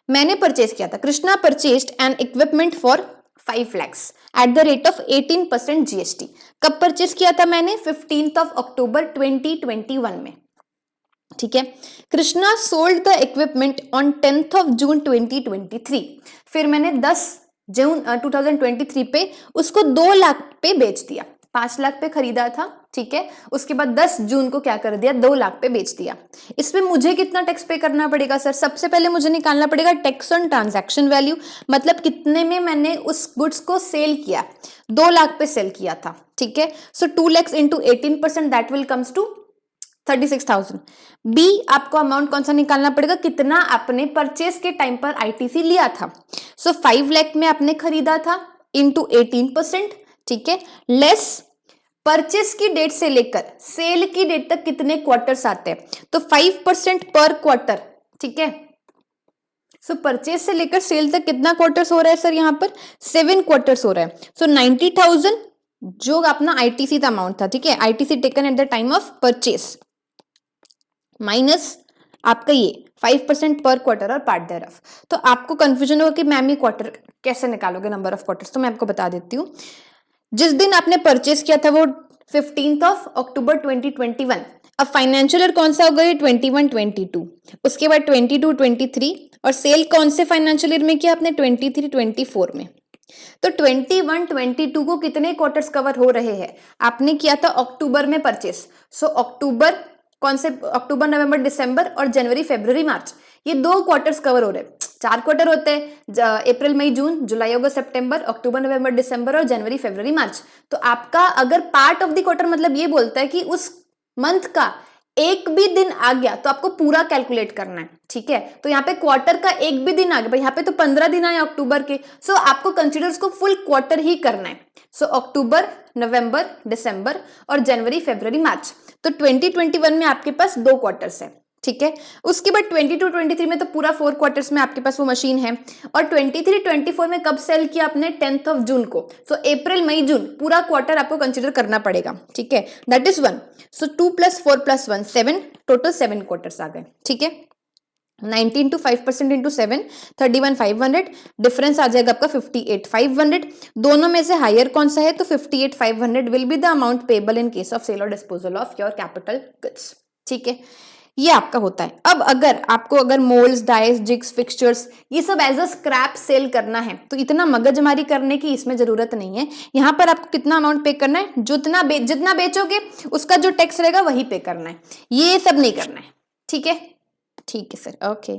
मैंने परचेज किया था, Krishna purchased N equipment for 5 lakhs at the rate of 18% GST. कब परचेज किया था मैंने, 15 अक्टूबर 2021 में, ठीक है। Krishna sold the equipment on 10 जून 2023। फिर मैंने 10 जून 2023 पे उसको 2 लाख पे बेच दिया, 5 लाख पे खरीदा था, ठीक है। उसके बाद 10 जून को क्या कर दिया, 2 लाख पे बेच दिया। इसमें मुझे कितना टैक्स पे करना पड़ेगा सर, सबसे पहले मुझे निकालना पड़ेगा टैक्स ऑन ट्रांजैक्शन वैल्यू, मतलब कितने में मैंने उस गुड्स को सेल किया, 2 लाख पे सेल किया था, ठीक है। So 2 lakhs into 18% that will comes to 36,000। B, आपको अमाउंट कौन सा निकालना पड़ेगा, कितना आपने परचेस के टाइम पर आईटीसी लिया था। सो 5 लाख में आपने खरीदा था इंटू 18%, ठीक है, लेस परचेस की डेट से लेकर सेल की डेट तक कितने क्वार्टर्स आते हैं, तो 5% पर क्वार्टर, ठीक है। सो परचेस से लेकर सेल तक कितना क्वार्टर्स हो रहा है सर, यहाँ पर 7 क्वार्टर्स हो रहा है। सो 90,000 जो अपना आईटीसी का अमाउंट था, ठीक है, ITC taken at the time of purchase, minus आपका ये 5% पर quarter or part there of. तो आपको कंफ्यूजन होगा कि मैम ये क्वार्टर कैसे निकालोगे, नंबर ऑफ क्वार्टर्स, तो मैं आपको बता देती हूँ। जिस दिन आपने परचेस किया था वो 15 अक्टूबर 2021, अब फाइनेंशियल ईयर कौन सा होगा, ये 21-22, उसके बाद 22-23, और सेल कौन से फाइनेंशियल ईयर में किया आपने, 23-24 में। तो 21-22 को कितने क्वार्टर्स कवर हो रहे हैं, आपने किया था अक्टूबर में परचेस, सो अक्टूबर कौन से, अक्टूबर नवंबर दिसंबर और जनवरी फरवरी मार्च, ये 2 क्वार्टर्स कवर हो रहे हैं। 4 क्वार्टर होते हैं, अप्रैल मई जून जुलाई अगस्त सितंबर अक्टूबर नवंबर दिसंबर और जनवरी फरवरी मार्च। तो आपका अगर पार्ट ऑफ द क्वार्टर मतलब ये बोलता है कि उस मंथ का एक भी दिन आ गया तो आपको पूरा कैलकुलेट करना है, ठीक है। तो यहाँ पे क्वार्टर का एक भी दिन आ गया, भाई यहाँ पे तो 15 दिन आए अक्टूबर के, सो आपको कंसीडर उसको फुल क्वार्टर ही करना है। सो अक्टूबर नवंबर दिसंबर और जनवरी फरवरी मार्च, तो 2021 में आपके पास 2 क्वार्टर्स है, ठीक है। उसके बाद 22-23 में तो पूरा 4 क्वार्टर्स में आपके पास वो मशीन है, और 23-24 में कब सेल किया आपने, 10 जून को, सो अप्रैल मई जून पूरा क्वार्टर आपको कंसीडर करना पड़ेगा, ठीक है, that is 1। So 2 + 4 + 1 7, total 7 quarters आ गए, ठीक है। 19 to 5% इंटू 7, 31,500, डिफरेंस आ जाएगा आपका 58,500। दोनों में से हायर कौन सा है, तो 58,500 will be the amount payable in case of sale और disposal of your capital goods, ठीक है। ये आपका होता है। अब अगर मोल्ड्स, डाइस, जिग्स, फिक्सचर्स ये सब एज अ स्क्रैप सेल करना है तो इतना मगजमारी करने की इसमें जरूरत नहीं है। यहाँ पर आपको कितना अमाउंट पे करना है, जितना बेचोगे उसका जो टैक्स रहेगा वही पे करना है, ये सब नहीं करना है, ठीक है, ठीक है सर, ओके।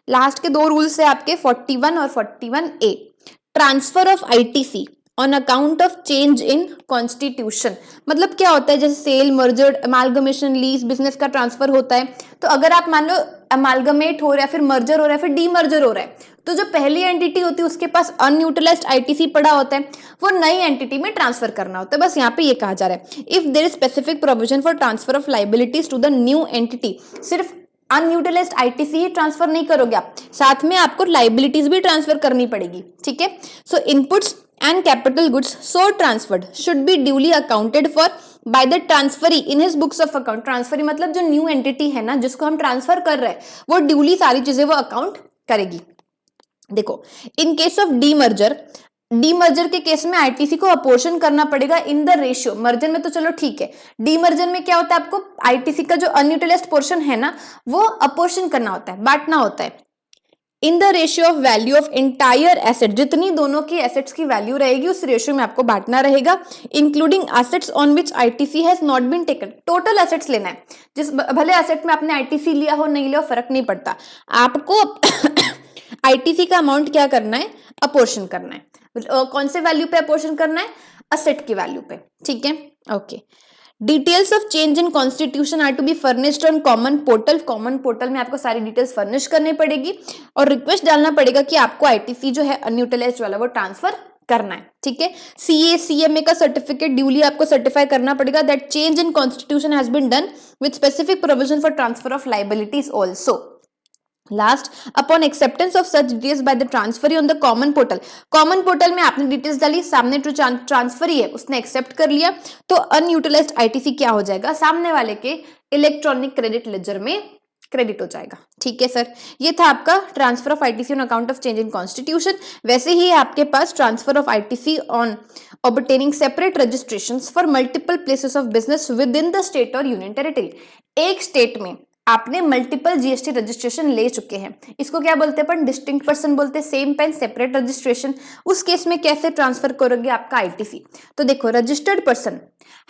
लास्ट के 2 रूल्स है आपके 41 और 41A। Transfer of ITC on account of change in constitution. मतलब क्या होता है, जैसे sale, merger, amalgamation, lease, business का ट्रांसफर होता है, तो अगर आप मान लो अमालगमेट हो रहा है, फिर मर्जर हो रहा है, फिर डीमर्जर हो रहा है, तो जो पहली एंटिटी होती है उसके पास अनयूटिलाइज्ड आईटीसी पड़ा होता है, वो नई एंटिटी में ट्रांसफर करना होता है। बस यहाँ पे ये कहा जा रहा है, if there is specific provision for transfer of liabilities to the new entity, सिर्फ अनयूटिलाइज्ड आईटीसी ही ट्रांसफर नहीं करोगे आप, साथ में आपको लाइबिलिटीज भी ट्रांसफर करनी पड़ेगी, ठीक है। सो inputs and capital goods so transferred should be duly accounted for by the transferee in his books of account। transferee मतलब जो न्यू एंटिटी है ना, जिसको हम ट्रांसफर कर रहे हैं, वो ड्यूली सारी चीजें वो अकाउंट करेगी। देखो, इन केस ऑफ डीमर्जर, डीमर्जर के केस में आईटीसी को अपोर्शन करना पड़ेगा इन द रेशियो। मर्जर में तो चलो ठीक है, डीमर्जर में क्या होता है, आपको आईटीसी का जो अनयूटिलाइज्ड पोर्शन है ना, वो अपोर्शन करना होता है, बांटना होता है in the ratio of value of entire asset. जितनी दोनों की एसेट्स की वैल्यू रहेगी उस रेशियो में आपको बांटना रहेगा, including assets on which ITC has not been taken. Total assets लेना है, जिस भले एसेट में आपने आईटीसी लिया हो नहीं लिया हो फर्क नहीं पड़ता, आपको आईटीसी का अमाउंट क्या करना है, अपोर्शन करना है। कौन से वैल्यू पे अपोर्शन करना है, असेट की वैल्यू पे, ठीक है, okay. Details of change in constitution are to be furnished on common portal. Common portal में आपको सारी डिटेल्स फर्निश करनी पड़ेगी और रिक्वेस्ट डालना पड़ेगा कि आपको आईटीसी जो है अनयूटिलाइज्ड वाला वो ट्रांसफर करना है, ठीक है। सीए सीएमए का सर्टिफिकेट ड्यूली आपको सर्टिफाई करना पड़ेगा that change in constitution has been done with specific provision for transfer of liabilities also. Last, upon acceptance of such details by the transferee on the common portal. Common portal में आपने details डाली, सामने जो transferee है उसने accept कर लिया, तो अनयूटिलाइज्ड आईटीसी क्या हो जाएगा, सामने वाले के इलेक्ट्रॉनिक क्रेडिट लेजर में क्रेडिट हो जाएगा, ठीक है सर। ये था आपका transfer of ITC on account of change in constitution. वैसे ही आपके पास transfer of ITC on obtaining separate registrations for multiple places of business within the state or union territory। एक स्टेट में आपने मल्टीपल जीएसटी रजिस्ट्रेशन ले चुके हैं, इसको क्या बोलते हैं अपन, डिस्टिंक्ट पर्सन बोलते हैं, सेम पेन सेपरेट रजिस्ट्रेशन। उस केस में कैसे ट्रांसफर करोगे आपका आईटीसी, तो देखो, registered person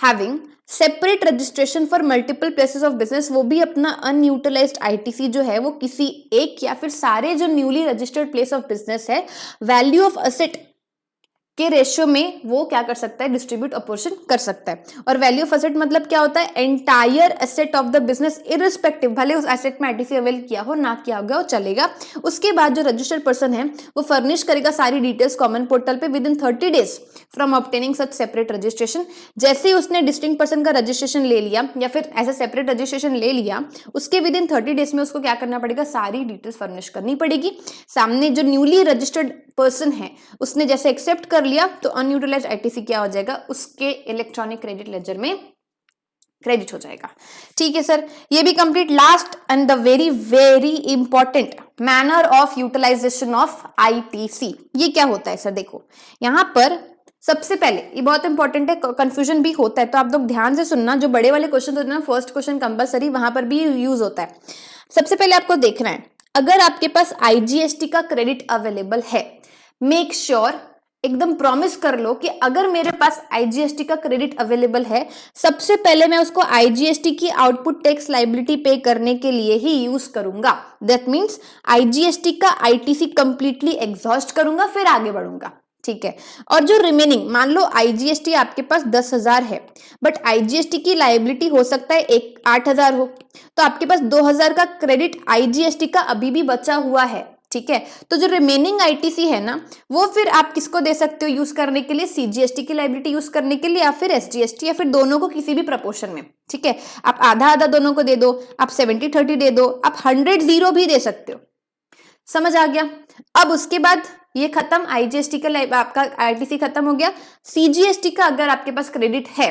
having separate registration for multiple places of business, वो भी अपना अनयूटिलाइज्ड आईटीसी जो है वो किसी एक या फिर सारे जो newly registered place of business है, वैल्यू ऑफ असेट के रेशियो में वो क्या कर सकता है, डिस्ट्रीब्यूट अपोर्शन कर सकता है। और वैल्यू ऑफ एसेट मतलब क्या होता है, entire asset of the business irrespective, भले उस एसेट में आईटीसी अवेल किया हो ना किया होगा वो चलेगा। उसके बाद जो रजिस्टर्ड पर्सन है वो फर्निश करेगा सारी डिटेल्स कॉमन पोर्टल पे with in 30 days from obtaining such separate registration. जैसे ही उसने डिस्टिंक्ट पर्सन का रजिस्ट्रेशन ले लिया या फिर ऐसा सेपरेट रजिस्ट्रेशन ले लिया, उसके विद इन 30 डेज में उसको क्या करना पड़ेगा, सारी डिटेल्स फर्निश करनी पड़ेगी। सामने जो न्यूली रजिस्टर्ड पर्सन है उसने जैसे एक्सेप्ट कर लिया, तो अनयूटिलाइज्ड आईटीसी क्या हो जाएगा, उसके इलेक्ट्रॉनिक क्रेडिट लेजर में क्रेडिट हो जाएगा, ठीक है सर। ये भी complete. Last and the very very important, manner of utilization of ITC. ये क्या होता है सर, देखो यहां पर सबसे पहले, ये बहुत इंपॉर्टेंट है, कंफ्यूजन भी होता है, तो आप लोग ध्यान से सुनना। जो बड़े वाले क्वेश्चन होते हैं ना, फर्स्ट क्वेश्चन कंपलसरी, वहां पर भी यूज होता है। सबसे पहले आपको देखना है, अगर आपके पास आईजीएसटी का क्रेडिट अवेलेबल है, मेक श्योर, एकदम प्रॉमिस कर लो कि अगर मेरे पास आईजीएसटी का क्रेडिट अवेलेबल है, सबसे पहले मैं उसको आईजीएसटी की आउटपुट टैक्स लायबिलिटी पे करने के लिए ही यूज करूंगा। दैट मींस आईजीएसटी का आईटीसी कंप्लीटली एग्जॉस्ट करूंगा, फिर आगे बढ़ूंगा, ठीक है। और जो रिमेनिंग, मान लो आईजीएसटी आपके पास 10,000 है, बट आईजीएसटी की लायबिलिटी हो सकता है 8,000 हो, तो आपके पास 2,000 का क्रेडिट आईजीएसटी का अभी भी बचा हुआ है, ठीक है। तो जो रिमेनिंग आईटीसी है ना, वो फिर आप किसको दे सकते हो यूज करने के लिए, सीजीएसटी की लायबिलिटी यूज करने के लिए, या फिर एसजीएसटी, या फिर दोनों को किसी भी प्रपोर्शन में, ठीक है। आप आधा आधा दोनों को दे दो, आप 70-30 दे दो, आप 100-0 भी दे सकते हो, समझ आ गया। अब उसके बाद ये खत्म, आईजीएसटी का आपका आईटीसी खत्म हो गया। सीजीएसटी का अगर आपके पास क्रेडिट है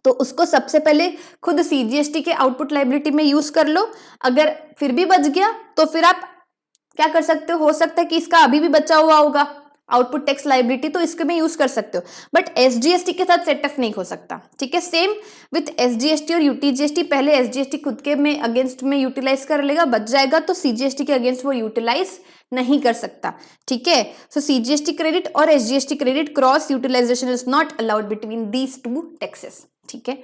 तो उसको सबसे पहले खुद सीजीएसटी के आउटपुट लायबिलिटी में यूज कर लो। अगर फिर भी बच गया तो फिर आप क्या कर सकते हो सकता है कि इसका अभी भी बचा हुआ होगा आउटपुट टैक्स लायबिलिटी, तो इसके में यूज कर सकते हो, बट एसजीएसटी के साथ सेटअप नहीं हो सकता, ठीक है। सेम विथ एसजीएसटी और यूटीजीएसटी, पहले एसजीएसटी खुद के में अगेंस्ट में यूटिलाइज कर लेगा, बच जाएगा, तो सीजीएसटी के अगेंस्ट वो यूटिलाइज नहीं कर सकता, ठीक है। सो सीजीएसटी क्रेडिट और SGST credit cross utilization is not allowed between these two taxes, ठीक है।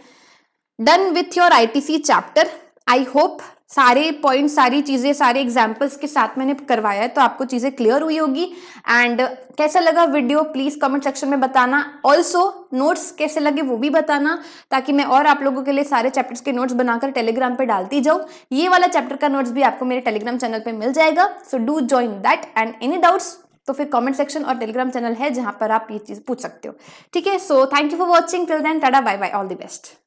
Done with your ITC chapter. I hope सारे पॉइंट, सारी चीजें, सारे एग्जाम्पल्स के साथ मैंने करवाया है, तो आपको चीजें क्लियर हुई होगी। एंड कैसा लगा वीडियो प्लीज कमेंट सेक्शन में बताना। ऑल्सो नोट्स कैसे लगे वो भी बताना, ताकि मैं और आप लोगों के लिए सारे चैप्टर्स के नोट्स बनाकर टेलीग्राम पे डालती जाऊँ। ये वाला चैप्टर का नोट्स भी आपको मेरे टेलीग्राम चैनल पे मिल जाएगा, so do join that. And any doubts तो फिर कमेंट सेक्शन और टेलीग्राम चैनल है जहां पर आप ये चीज पूछ सकते हो। ठीक है, so thank you for watching, till then tata bye bye, all the best.